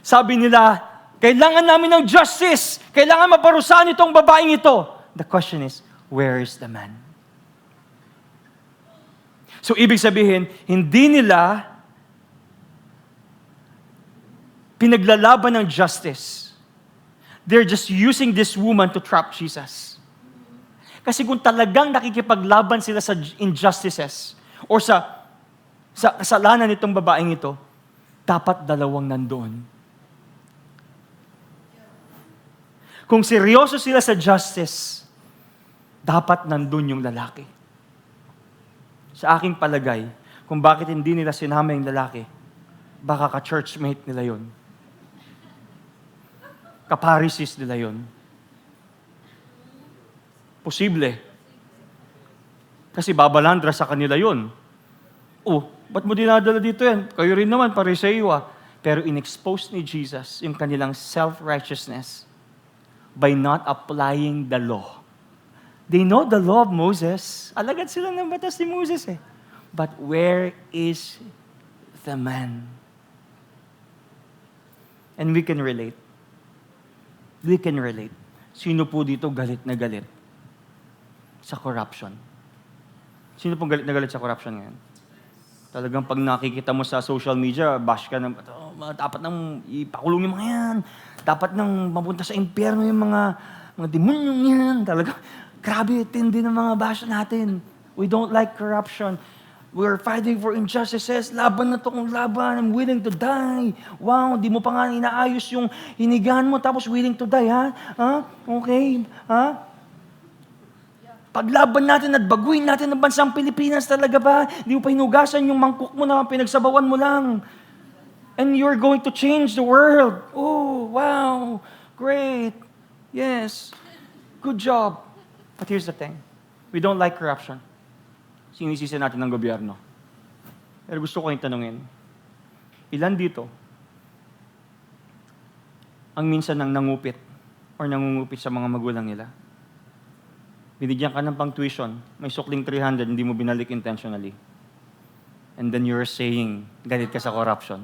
Sabi nila, kailangan namin ng justice. Kailangan maparusahan itong babaeng ito. The question is, where is the man? So, ibig sabihin, hindi nila pinaglalaban ng justice. They're just using this woman to trap Jesus. Kasi kung talagang nakikipaglaban sila sa injustices or sa kasalanan nitong babaeng ito, dapat dalawang nandoon. Kung seryoso sila sa justice, dapat nandun yung lalaki. Sa aking palagay, kung bakit hindi nila sinama yung lalaki, baka ka-churchmate nila yon. Kaparisis nila yon. Posible. Kasi babalandra sa kanila yon. Oh, ba't mo dinadala dito yan? Kayo rin naman, Pariseo ah. Pero in-expose ni Jesus yung kanilang self-righteousness by not applying the law. They know the law of Moses. Alagad sila ng batas ni Moses eh. But where is the man? And we can relate. We can relate. Sino po dito galit na galit sa corruption? Sino pong galit na galit sa corruption ngayon? Talagang pag nakikita mo sa social media, bash ka ng, dapat nang ipakulong yung mga yan. Dapat nang mapunta sa impyerno yung mga demonyong yan. Talagang, grabe, tindi ng mga bash natin. We don't like corruption. We're fighting for injustices. Laban na to kung laban. I'm willing to die. Wow, di mo pa nga inaayos yung hinigaan mo tapos willing to die, ha? Ha? Okay, ha? Paglaban natin at baguhin natin ang bansang Pilipinas talaga ba? Di mo pa hinugasan yung mangkok mo na pinagsabawan mo lang. And you're going to change the world. Oh, wow. Great. Yes. Good job. But here's the thing. We don't like corruption. Sinisisi natin ng gobyerno. Pero gusto ko yung tanungin, ilan dito ang minsan nang nangupit or nangungupit sa mga magulang nila? Binigyan ka ng pang-tuition, may sukling 300, hindi mo binalik intentionally. And then you're saying, galit ka sa corruption.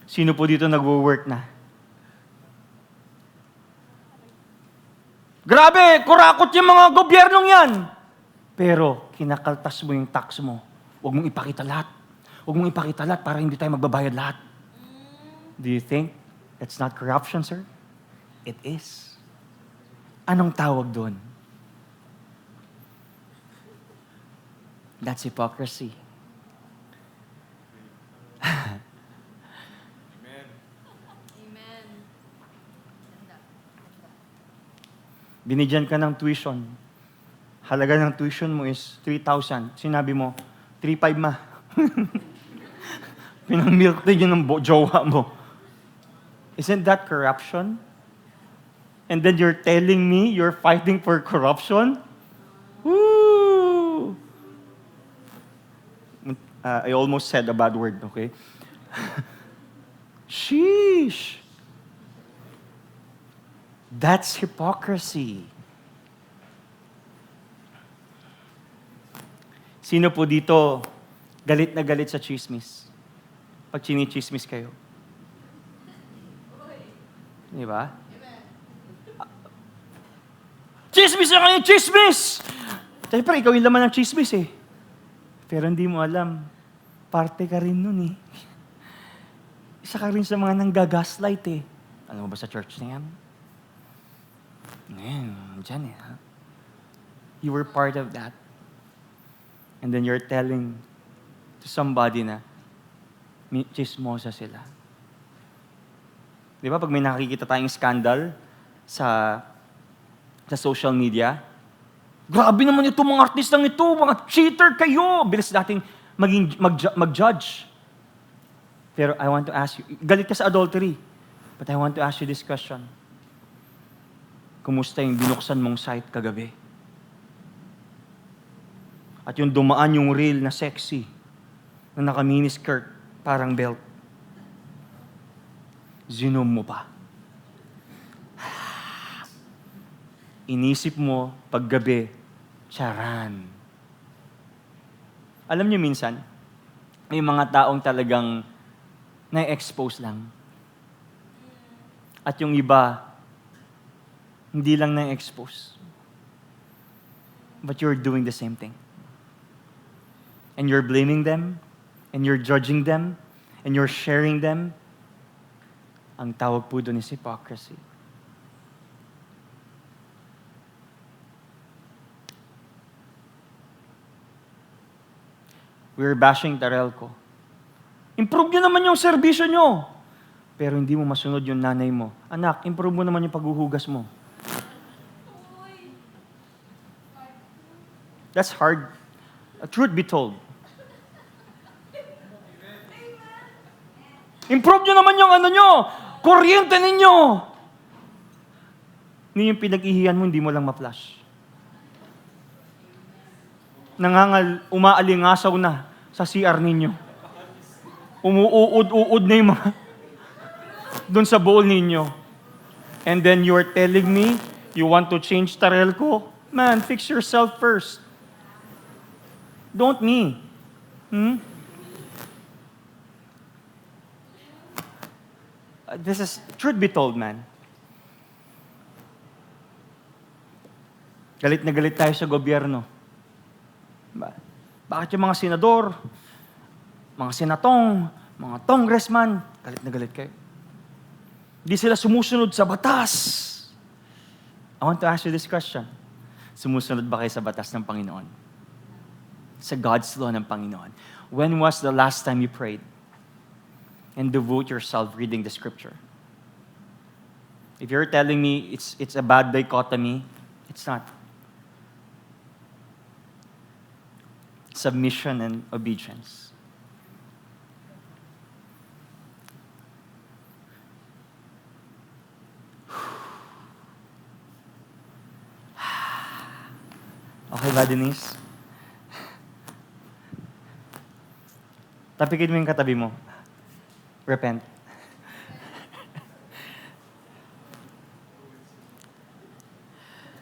Sino po dito nagwo-work na? Grabe, kurakot yung mga gobyernong yan. Pero, kinakaltas mo yung tax mo. Huwag mong ipakita lahat. Huwag mong ipakita lahat para hindi tayo magbabayad lahat. Do you think that's not corruption, sir? It is. Anong tawag doon? That's hypocrisy. Binigyan ka ng tuition. Halaga ng tuition mo is 3,000. Sinabi mo, 3,500 ma. Pinang-milk tea yun ng jowa mo. Isn't that corruption? And then you're telling me you're fighting for corruption? Woo! I almost said a bad word, okay? Sheesh! That's hypocrisy. Sino po dito galit na galit sa chismis? Pag chinichismis kayo. Di ba? Chismis na kayo, chismis! Siyempre, ikaw yung laman ng chismis eh. Pero hindi mo alam, parte ka rin nun eh. Isa ka rin sa mga nanggagaslight eh. Alam mo ba sa church na yan? Ngayon, dyan eh. Ha? You were part of that. And then you're telling to somebody na chismosa sila. Di ba, pag may nakikita tayong scandal sa social media, Grabe naman ito mga artistang ito, mga cheater kayo. Bilis nating mag-judge. Pero I want to ask you, galit ka sa adultery. But I want to ask you this question. Kumusta yung binuksan mong site kagabi? At yung dumaan yung reel na sexy, na naka-miniskirt, parang belt. Zinom mo pa. Inisip mo, paggabi, charan. Alam niyo minsan, may mga taong talagang na-expose lang. At yung iba, hindi lang na-expose. But you're doing the same thing. And you're blaming them, and you're judging them, and you're sharing them. Ang tawag po doon is hypocrisy. We're bashing Tarelco. Improve nyo naman yung serbisyo nyo. Pero hindi mo masunod yung nanay mo. Anak, improve mo naman yung paghuhugas mo. That's hard. Truth be told. Improve nyo naman yung ano nyo. Kuryente ninyo. Hindi yung pinag-ihiyan mo, hindi mo lang ma-flash. Umaalingasaw na sa CR ninyo. Umuuod-uod na yung mga doon sa bowl ninyo. And then you're telling me you want to change Tarelco? Man, fix yourself first. Don't me. This is, truth be told, man. Galit na galit tayo sa gobyerno. Bakit yung mga senador, mga senatong, mga congressman, galit na galit kayo? Di sila sumusunod sa batas. I want to ask you this question. Sumusunod ba kayo sa batas ng Panginoon? Sa God's law ng Panginoon. When was the last time you prayed? And devote yourself reading the scripture. If you're telling me it's a bad dichotomy, it's not. Submission and obedience. Okay ba, Denise? Tapikin mo yung katabi mo. Repent.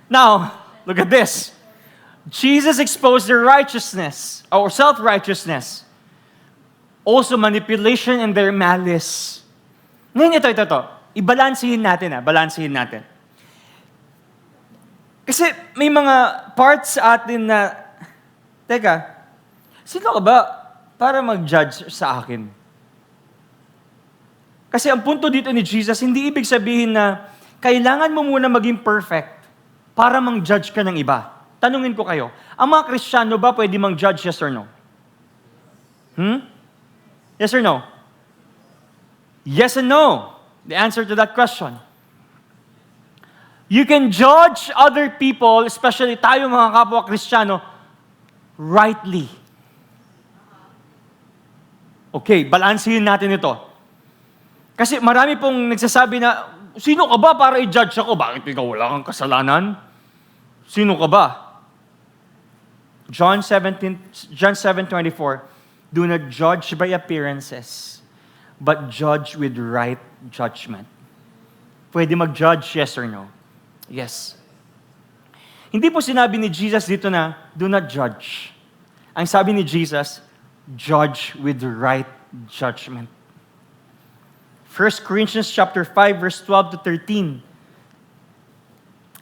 Now, look at this. Jesus exposed their righteousness, or self-righteousness. Also manipulation and their malice. Ngayon ito. Ibalansihin natin. Kasi may mga parts sa atin na, teka, sino ka ba para mag-judge sa akin? Kasi ang punto dito ni Jesus, hindi ibig sabihin na kailangan mo muna maging perfect para mang-judge ka ng iba. Tanungin ko kayo, ang mga Kristiyano ba pwede mang-judge, yes or no? Yes or no? Yes and no. The answer to that question. You can judge other people, especially tayo mga kapwa Kristiyano, rightly. Okay, balansihin natin ito. Kasi marami pong nagsasabi na, sino ka ba para i-judge ako? Bakit ikaw wala kang kasalanan? Sino ka ba? John 7:24, do not judge by appearances, but judge with right judgment. Pwede mag-judge, yes or no? Yes. Hindi po sinabi ni Jesus dito na, do not judge. Ang sabi ni Jesus, judge with right judgment. 1 Corinthians chapter 5, verse 12 to 13.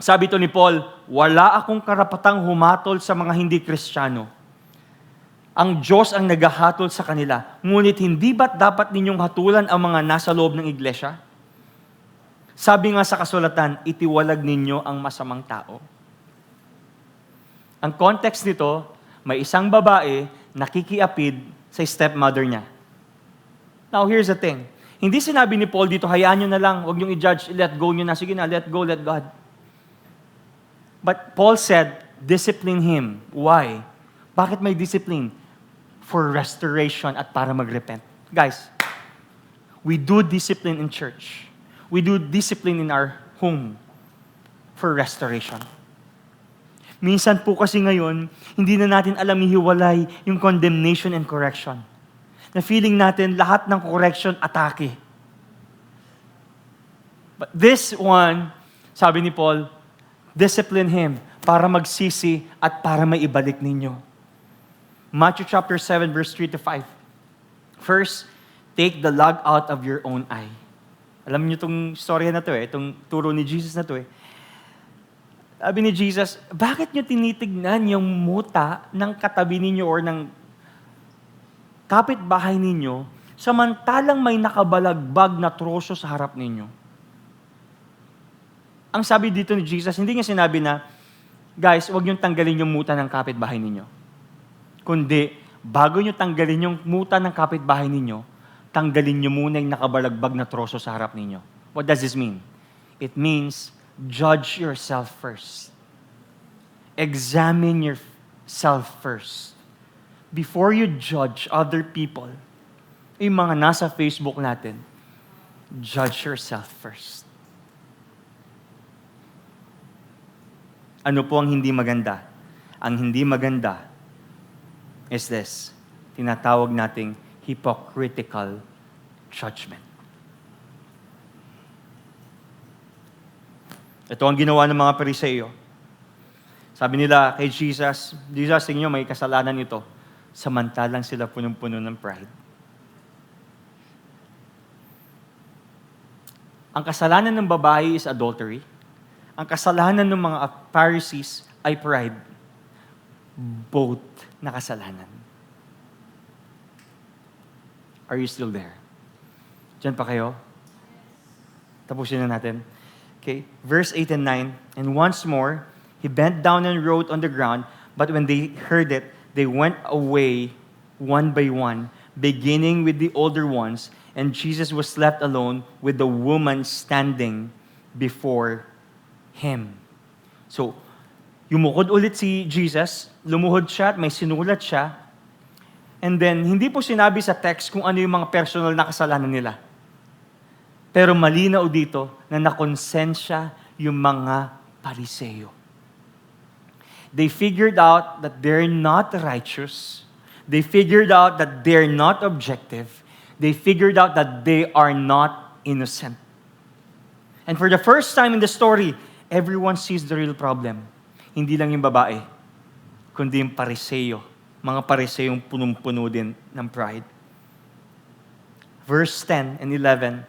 Sabi ito ni Paul, wala akong karapatang humatol sa mga hindi Kristiyano. Ang Diyos ang naghahatol sa kanila. Ngunit hindi ba't dapat ninyong hatulan ang mga nasa loob ng iglesia? Sabi nga sa kasulatan, itiwalag ninyo ang masamang tao. Ang context nito, may isang babae nakikiapid sa stepmother niya. Now, here's the thing. Hindi sinabi ni Paul dito, hayaan nyo na lang, huwag nyo i-judge, let go nyo na. Sige na, let go, let God. But Paul said, discipline him. Why? Bakit may discipline? For restoration at para mag-repent. Guys, we do discipline in church. We do discipline in our home for restoration. Minsan po kasi ngayon, hindi na natin alam hiwalay yung condemnation and correction. Na feeling natin lahat ng correction, atake. But this one, sabi ni Paul, discipline him para magsisi at para maibalik ninyo. Matthew chapter 7, verse 3 to 5. First, take the log out of your own eye. Alam niyo itong storya na to itong turo ni Jesus na to Sabi ni Jesus, bakit niyo tinitignan yung muta ng katabi ninyo or ng kapitbahay ninyo samantalang may nakabalagbag na troso sa harap ninyo? Ang sabi dito ni Jesus, hindi niya sinabi na, guys, huwag niyong tanggalin yung muta ng kapitbahay ninyo. Kundi, bago niyo tanggalin yung muta ng kapitbahay ninyo, tanggalin niyo muna yung nakabalagbag na troso sa harap ninyo. What does this mean? It means, judge yourself first. Examine yourself first. Before you judge other people, yung mga nasa Facebook natin, judge yourself first. Ano po ang hindi maganda? Ang hindi maganda is this, tinatawag nating hypocritical judgment. Ito ang ginawa ng mga Pariseo. Sabi nila kay Jesus, Jesus, tingin nyo, may kasalanan ito. Samantalang sila punong-puno ng pride. Ang kasalanan ng babae is adultery. Ang kasalanan ng mga Pharisees ay pride. Both na kasalanan. Are you still there? Diyan pa kayo? Tapusin na natin. Okay, verse 8 and 9. And once more, he bent down and wrote on the ground, but when they heard it, they went away one by one, beginning with the older ones, and Jesus was left alone with the woman standing before him. So, yumukod ulit si Jesus, lumuhod siya, may sinulat siya, and then, hindi po sinabi sa text kung ano yung mga personal na kasalanan nila. Pero malinaw dito na nakonsensya yung mga Pariseo. They figured out that they're not righteous. They figured out that they're not objective. They figured out that they are not innocent. And for the first time in the story, everyone sees the real problem. Hindi lang yung babae, kundi yung Pariseo. Mga Pariseyong punong-puno din ng pride. Verse 10 and 11,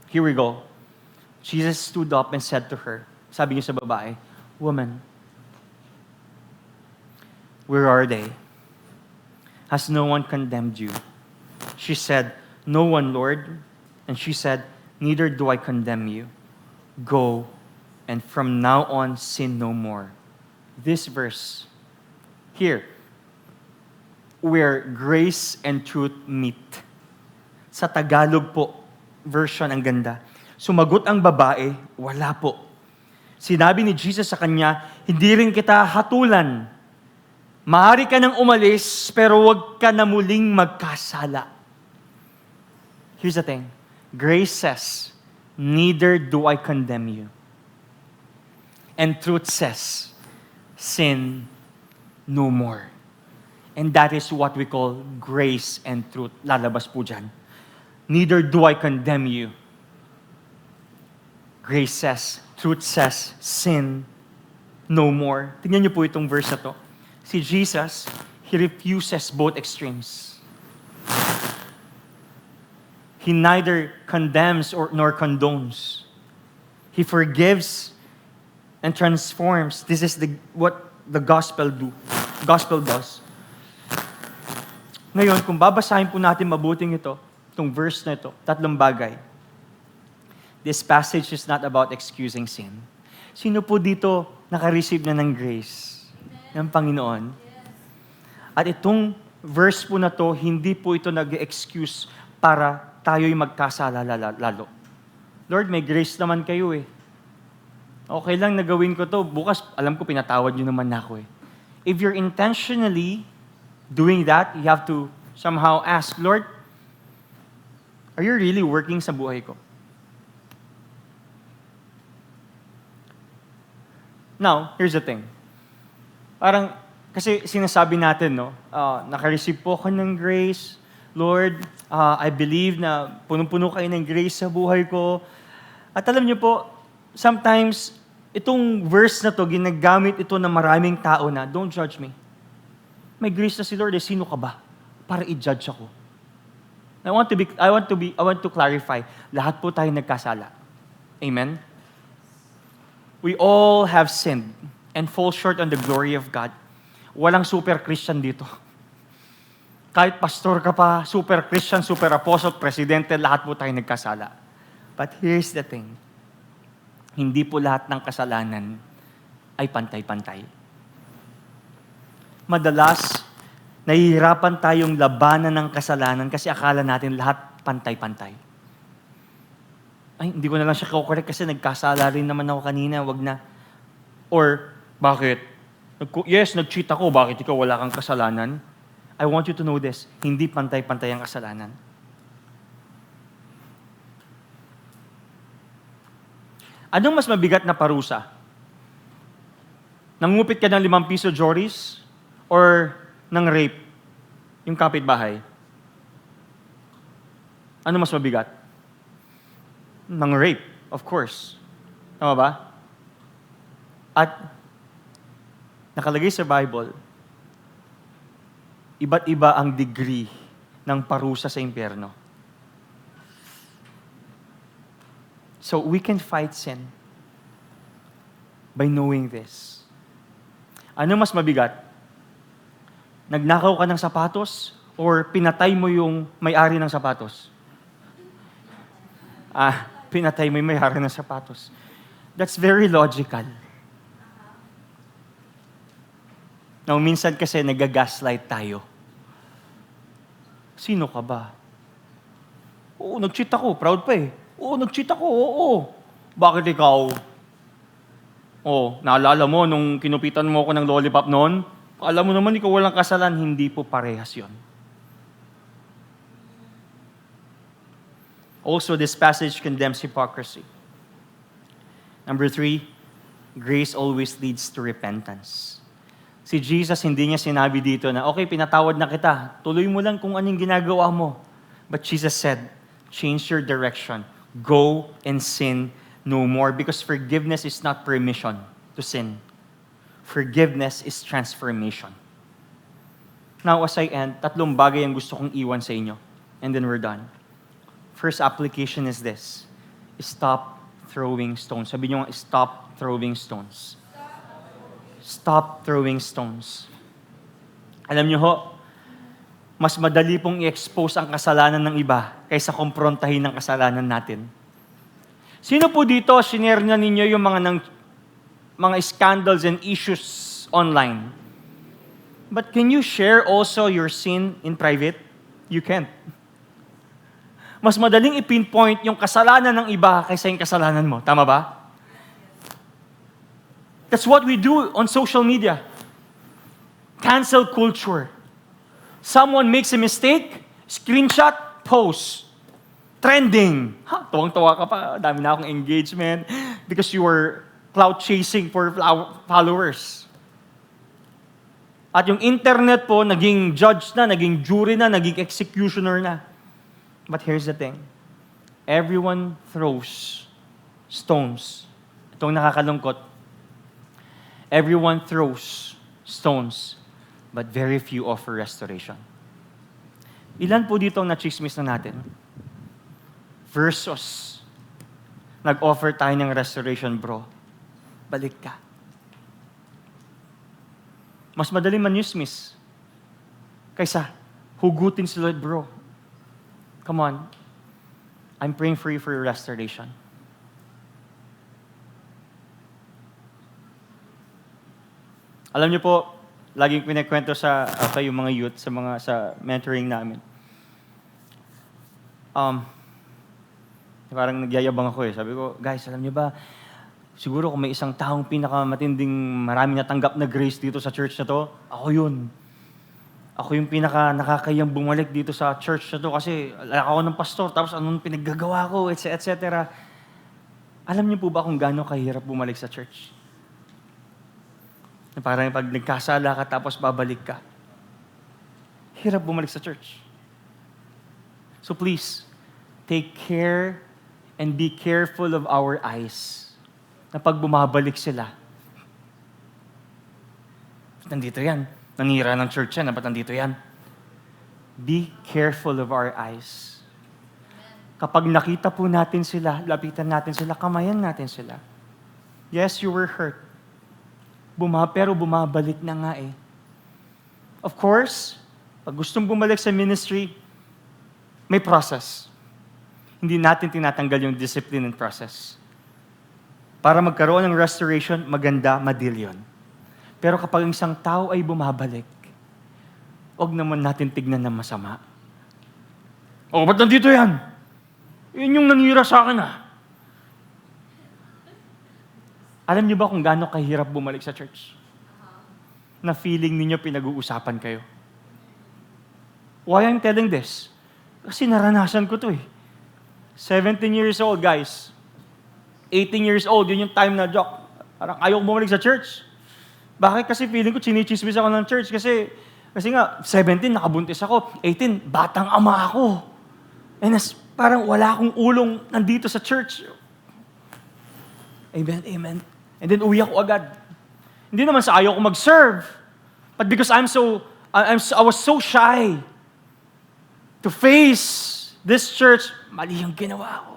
here we go. Jesus stood up and said to her, sabi niya sa babae, Woman, where are they? Has no one condemned you? She said, No one, Lord. And she said, Neither do I condemn you. Go, and from now on, sin no more. This verse, here, where grace and truth meet. Sa Tagalog po, version ang ganda. Sumagot ang babae, wala po. Sinabi ni Jesus sa kanya, hindi rin kita hatulan. Maaari ka nang umalis, pero huwag ka na muling magkasala. Here's the thing. Grace says, neither do I condemn you. And truth says, sin no more. And that is what we call grace and truth. Lalabas po dyan. Neither do I condemn you. Grace says, truth says, sin no more. Tingnan niyo po itong verse na to. Si Jesus, He refuses both extremes. He neither condemns nor condones. He forgives and transforms. This is what the gospel does. Ngayon, kung babasahin po natin mabuting itong verse na ito, tatlong bagay. This passage is not about excusing sin. Sino po dito naka-receive na ng grace ng Panginoon? At itong verse po na to, hindi po ito nag-excuse para tayo'y magkasala lalo. Lord, may grace naman kayo eh. Okay lang na gawin ko to. Bukas, alam ko, pinatawad nyo naman na ako eh. If you're intentionally doing that, you have to somehow ask, Lord, are you really working sa buhay ko? Now, here's the thing. Parang, kasi sinasabi natin, no, naka-receive po ako ng grace. Lord, I believe na punong-puno kayo ng grace sa buhay ko. At alam niyo po, sometimes, itong verse na to, ginagamit ito ng maraming tao na, don't judge me. May grace na si Lord, sino ka ba? Para i-judge ako. I want to clarify, lahat po tayo nagkasala. Amen? We all have sinned and fall short on the glory of God. Walang super Christian dito. Kahit pastor ka pa, super Christian, super apostle, presidente, lahat po tayo nagkasala. But here's the thing. Hindi po lahat ng kasalanan ay pantay-pantay. Madalas, nahihirapan tayong labanan ng kasalanan kasi akala natin lahat pantay-pantay. Ay, hindi ko na lang siya correct kasi nagkasala rin naman ako kanina, wag na. Or, bakit? Yes, nag-cheat ako, bakit ikaw wala kang kasalanan? I want you to know this, hindi pantay-pantay ang kasalanan. Anong mas mabigat na parusa? Nangupit ka ng 5 piso, Joris? Or ng rape? Yung kapitbahay? Ano mas mabigat? Ng rape, of course. Tama ba? At nakalagay sa Bible, iba't iba ang degree ng parusa sa impyerno. So we can fight sin by knowing this. Ano mas mabigat? Nagnakaw ka ng sapatos or pinatay mo yung may-ari ng sapatos? Pinatay mo yung may-ari ng sapatos. That's very logical. Now, minsan kasi nagagaslight tayo. Sino ka ba? Oo, nag-cheat ako. Proud pa eh. Oo, nag-cheat ako. Oo. Bakit ikaw? Naalala mo nung kinupitan mo ako ng lollipop noon? Alam mo naman, ikaw walang kasalan. Hindi po parehas yun. Also, this passage condemns hypocrisy. Number 3, grace always leads to repentance. Si Jesus, hindi niya sinabi dito na, okay, pinatawad na kita. Tuloy mo lang kung anong ginagawa mo. But Jesus said, change your direction. Go and sin no more. Because forgiveness is not permission to sin. Forgiveness is transformation. Now, as I end, 3 bagay ang gusto kong iwan sa inyo. And then we're done. First application is this. Stop throwing stones. Sabi niyo nga, stop throwing stones. Stop throwing stones. Alam niyo ho, mas madali pong i-expose ang kasalanan ng iba kaysa kumprontahin ang kasalanan natin. Sino po dito, sinare na ninyo yung mga scandals and issues online? But can you share also your sin in private? You can't. Mas madaling i-pinpoint yung kasalanan ng iba kaysa yung kasalanan mo. Tama ba? That's what we do on social media. Cancel culture. Someone makes a mistake, screenshot, post. Trending. Tuwang-tuwa ka pa. Dami na akong engagement because you were clout chasing for followers. At yung internet po, naging judge na, naging jury na, naging executioner na. But here's the thing. Everyone throws stones. Itong nakakalungkot. Everyone throws stones, but very few offer restoration. Ilan po dito ang nachismis na natin? Versus, nag-offer tayo ng restoration, bro. Balik ka. Mas madali man-chismis kaysa hugutin si Lord, bro. Come on. I'm praying for you for your restoration. Alam niyo po, laging pinakwento sa yung mga youth sa mentoring namin. Parang nagyayabang ako eh. Sabi ko, guys, alam niyo ba, Siguro kung may isang taong pinakamatinding marami natanggap na grace dito sa church na to, ako yun. Ako yung pinaka nakakayang bumalik dito sa church na to kasi ako ng pastor, tapos anong pinaggagawa ko, etc. Alam niyo po ba kung gaano kahirap bumalik sa church? Parang pag nagkasala ka tapos babalik ka. Hirap bumalik sa church. So please, take care and be careful of our eyes na pag bumabalik sila. Nandito yan. Nanira ng church yan. Ba't nandito yan? Be careful of our eyes. Kapag nakita po natin sila, lapitan natin sila, kamayan natin sila. Yes, you were hurt. Pero bumabalik na nga eh. Of course, pag gustong bumalik sa ministry, may process. Hindi natin tinatanggal yung discipline and process. Para magkaroon ng restoration, maganda, madil yun. Pero kapag ang isang tao ay bumabalik, huwag naman natin tignan ng masama. Oh, ba't nandito yan? Yun yung nanira sa akin ah. Alam niyo ba kung gaano kahirap bumalik sa church? Na feeling ninyo pinag-uusapan kayo. Why I'm telling this? Kasi naranasan ko to eh. 17 years old, guys. 18 years old, yun yung time na joke. Parang ayaw bumalik sa church. Bakit? Kasi feeling ko chinichismis ako ng church. Kasi nga, 17, nakabuntis ako. 18, batang ama ako. And parang wala akong ulong nandito sa church. Amen, amen. And then uwi ako agad. Hindi naman sa ayaw ko mag-serve. But because I was so shy to face this church, mali yung ginawa ko.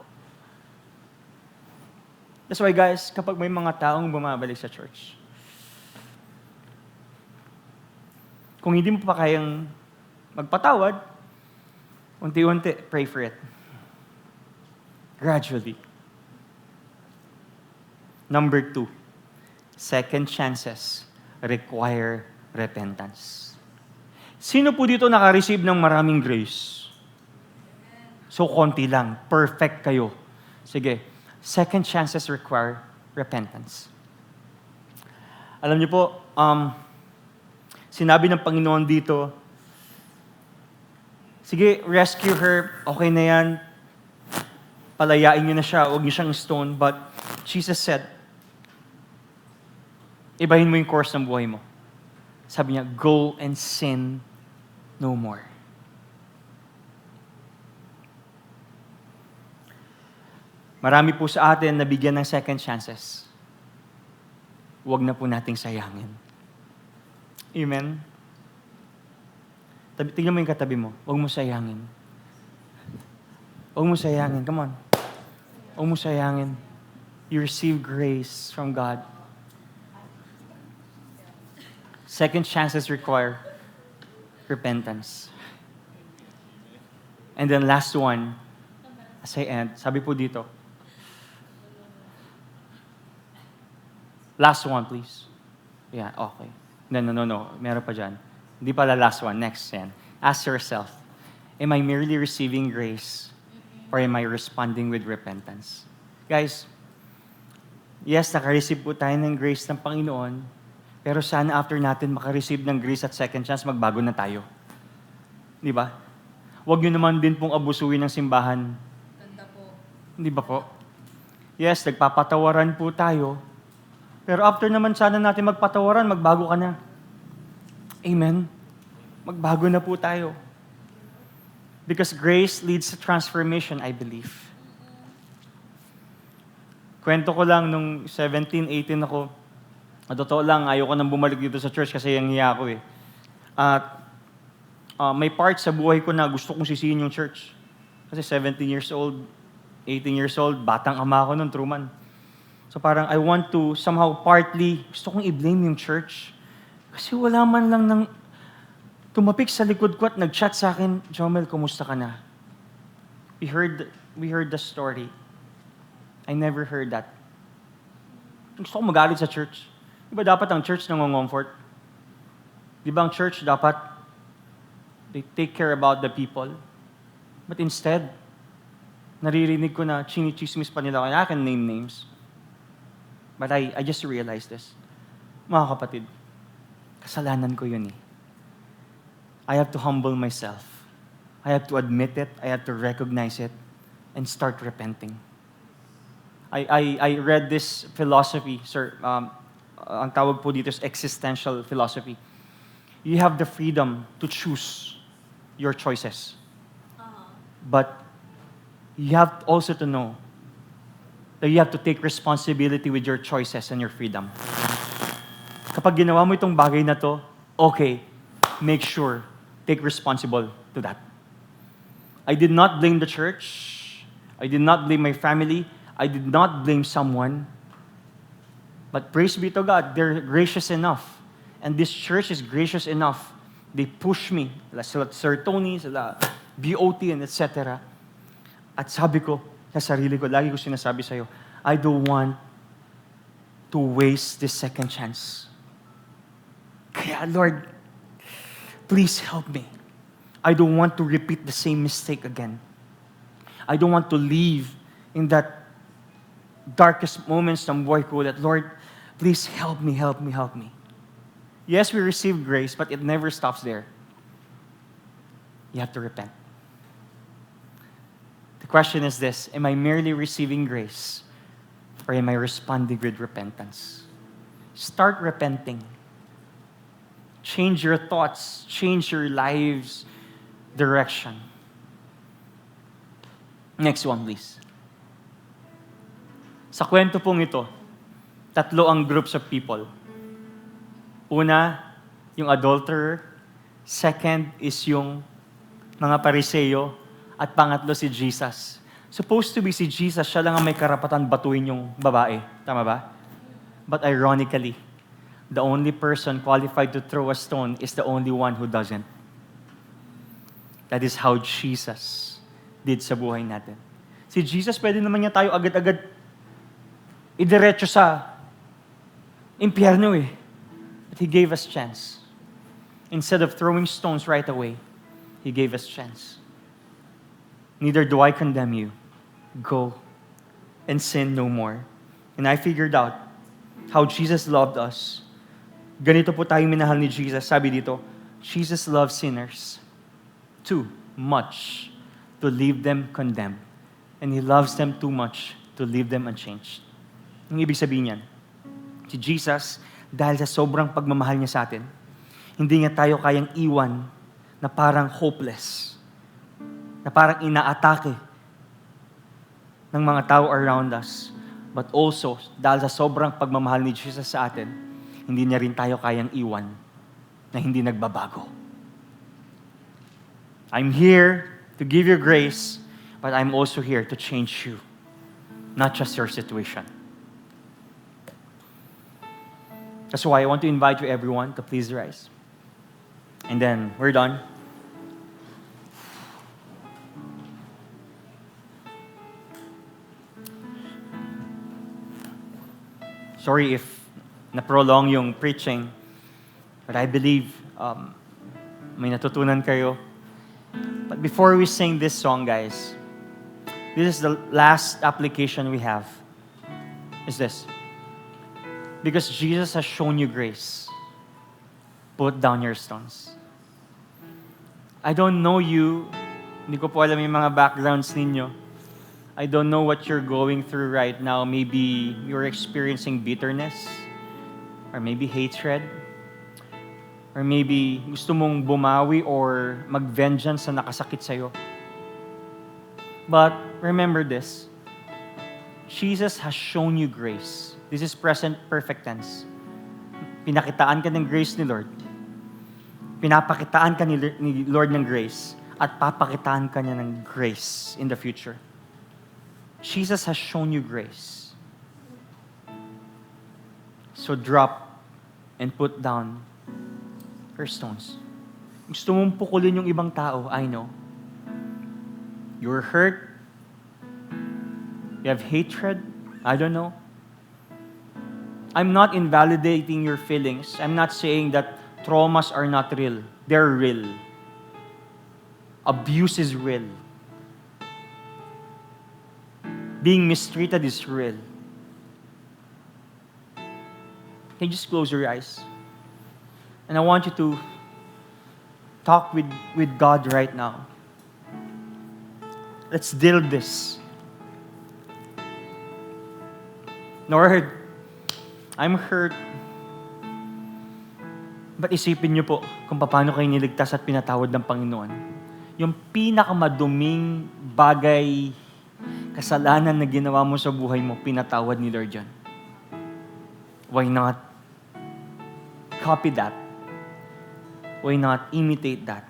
That's why guys, kapag may mga taong bumabalik sa church, kung hindi mo pa kayang magpatawad, unti-unti, pray for it. Gradually. Number 2, second chances require repentance. Sino po dito naka-receive ng maraming grace? So, konti lang. Perfect kayo. Sige. Second chances require repentance. Alam niyo po, sinabi ng Panginoon dito, sige, rescue her, okay na yan, palayain niyo na siya, huwag niyo siyang stone, but Jesus said, ibahin mo yung course ng buhay mo. Sabi niya, go and sin no more. Marami po sa atin na bigyan ng second chances. Huwag na po nating sayangin. Amen? Tingnan mo yung katabi mo. Huwag mo sayangin. Huwag mo sayangin. Come on. Huwag mo sayangin. You receive grace from God. Second chances require repentance. And then last one, as I end, sabi po dito, last one, please. Yeah, okay. No. Meron pa dyan. Hindi pala last one. Next, yan. Ask yourself, am I merely receiving grace or am I responding with repentance? Guys, yes, naka-receive po tayo ng grace ng Panginoon, pero sana after natin maka-receive ng grace at second chance, magbago na tayo. Di ba? Huwag nyo naman din pong abusuin ng simbahan. Ganda po. Di ba po? Yes, nagpapatawaran po tayo, pero after naman sana natin magpatawaran, magbago ka na. Amen? Magbago na po tayo. Because grace leads to transformation, I believe. Kwento ko lang, nung 17, 18 ako, totoo lang, ayoko nang bumalik dito sa church kasi yung hiya ko eh. At may part sa buhay ko na gusto kong sisihin yung church. Kasi 17 years old, 18 years old, batang ama ako nun, Truman. So parang I want to somehow partly, gusto kong i-blame yung church. Kasi wala man lang nang tumapik sa likod ko at nag-chat sa akin, Jomel, kumusta ka na? We heard the story. I never heard that. Gusto ko magalit sa church. Di ba dapat ang church nangongomfort? Di ba ang church dapat they take care about the people? But instead, naririnig ko na chinichismis pa nila. I can name names. But I just realized this. Mga kapatid, kasalanan ko yun eh. I have to humble myself. I have to admit it. I have to recognize it and start repenting. I read this philosophy, sir. Ang tawag po dito is existential philosophy. You have the freedom to choose your choices. But you have also to know that you have to take responsibility with your choices and your freedom. Kapag ginawa mo itong bagay na to, okay, make sure, take responsible to that. I did not blame the church. I did not blame my family. I did not blame someone. But praise be to God, they're gracious enough. And this church is gracious enough. They push me. Sila Sir Tony, sila BOT, and etc. At sabi ko sa sarili ko, lagi ko sinasabi sa'yo, I don't want to waste this second chance. Kaya Lord, please help me. I don't want to repeat the same mistake again. I don't want to live in that darkest moments ng buhay ko that, Lord, please help me, help me, help me. Yes, we receive grace, but it never stops there. You have to repent. The question is this: am I merely receiving grace, or am I responding with repentance? Start repenting. Change your thoughts, change your lives' direction. Next one, please. Sa kwento pong ito, tatlo ang groups of people. Una, yung adulterer. Second is yung mga Pariseo. At pangatlo, si Jesus. Supposed to be si Jesus, siya lang ang may karapatan batuin yung babae. Tama ba? But ironically, the only person qualified to throw a stone is the only one who doesn't. That is how Jesus did sa buhay natin. Si Jesus, pwede naman niya tayo agad-agad idiretso sa impyerno eh. But He gave us chance. Instead of throwing stones right away, He gave us chance. Neither do I condemn you. Go and sin no more. And I figured out how Jesus loved us. Ganito po tayong minahal ni Jesus. Sabi dito, Jesus loves sinners too much to leave them condemned. And He loves them too much to leave them unchanged. Ang ibig sabihin yan, si Jesus, dahil sa sobrang pagmamahal niya sa atin, hindi niya tayo kayang iwan na parang hopeless, na parang inaatake ng mga tao around us. But also, dahil sa sobrang pagmamahal ni Jesus sa atin, hindi niya rin tayo kayang iwan na hindi nagbabago. I'm here to give you grace, but I'm also here to change you, not just your situation. That's why I want to invite you everyone to please rise. And then, we're done. Sorry if na-prolong yung preaching, but I believe may natutunan kayo. But before we sing this song, guys, this is the last application we have. Is this. Because Jesus has shown you grace, put down your stones. I don't know you. Hindi ko po alam yung mga backgrounds ninyo. I don't know what you're going through right now. Maybe you're experiencing bitterness, or maybe hatred, or maybe gusto mong bumawi or mag-vengeance sa nakasakit sa'yo. But remember this, Jesus has shown you grace. This is present perfect tense. Pinakitaan ka ng grace ni Lord. Pinapakitaan ka ni Lord ng grace, at papakitaan ka niya ng grace in the future. Jesus has shown you grace. So drop and put down your stones. Gusto mong pukulin yung ibang tao, I know. You're hurt. You have hatred. I don't know. I'm not invalidating your feelings. I'm not saying that traumas are not real. They're real. Abuse is real. Being mistreated is real. Can you just close your eyes? And I want you to talk with God right now. Let's deal this. Lord, I'm hurt. But isipin niyo po kung paano kayo niligtas at pinatawad ng Panginoon. Yung pinakamaduming bagay, kasalanan na ginawa mo sa buhay mo, pinatawad ni Lord yan. Why not copy that? Why not imitate that?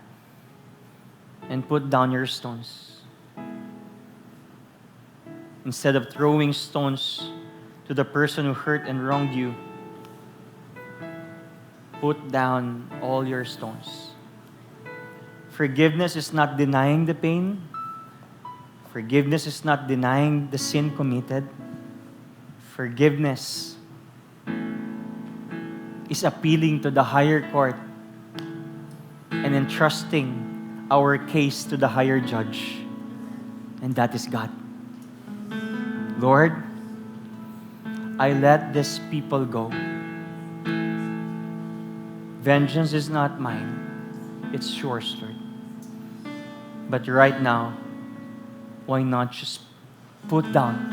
And put down your stones. Instead of throwing stones to the person who hurt and wronged you, put down all your stones. Forgiveness is not denying the pain. Forgiveness is not denying the sin committed. Forgiveness is appealing to the higher court and entrusting our case to the higher judge. And that is God. Lord, I let these people go. Vengeance is not mine. It's yours, Lord. But right now, why not just put down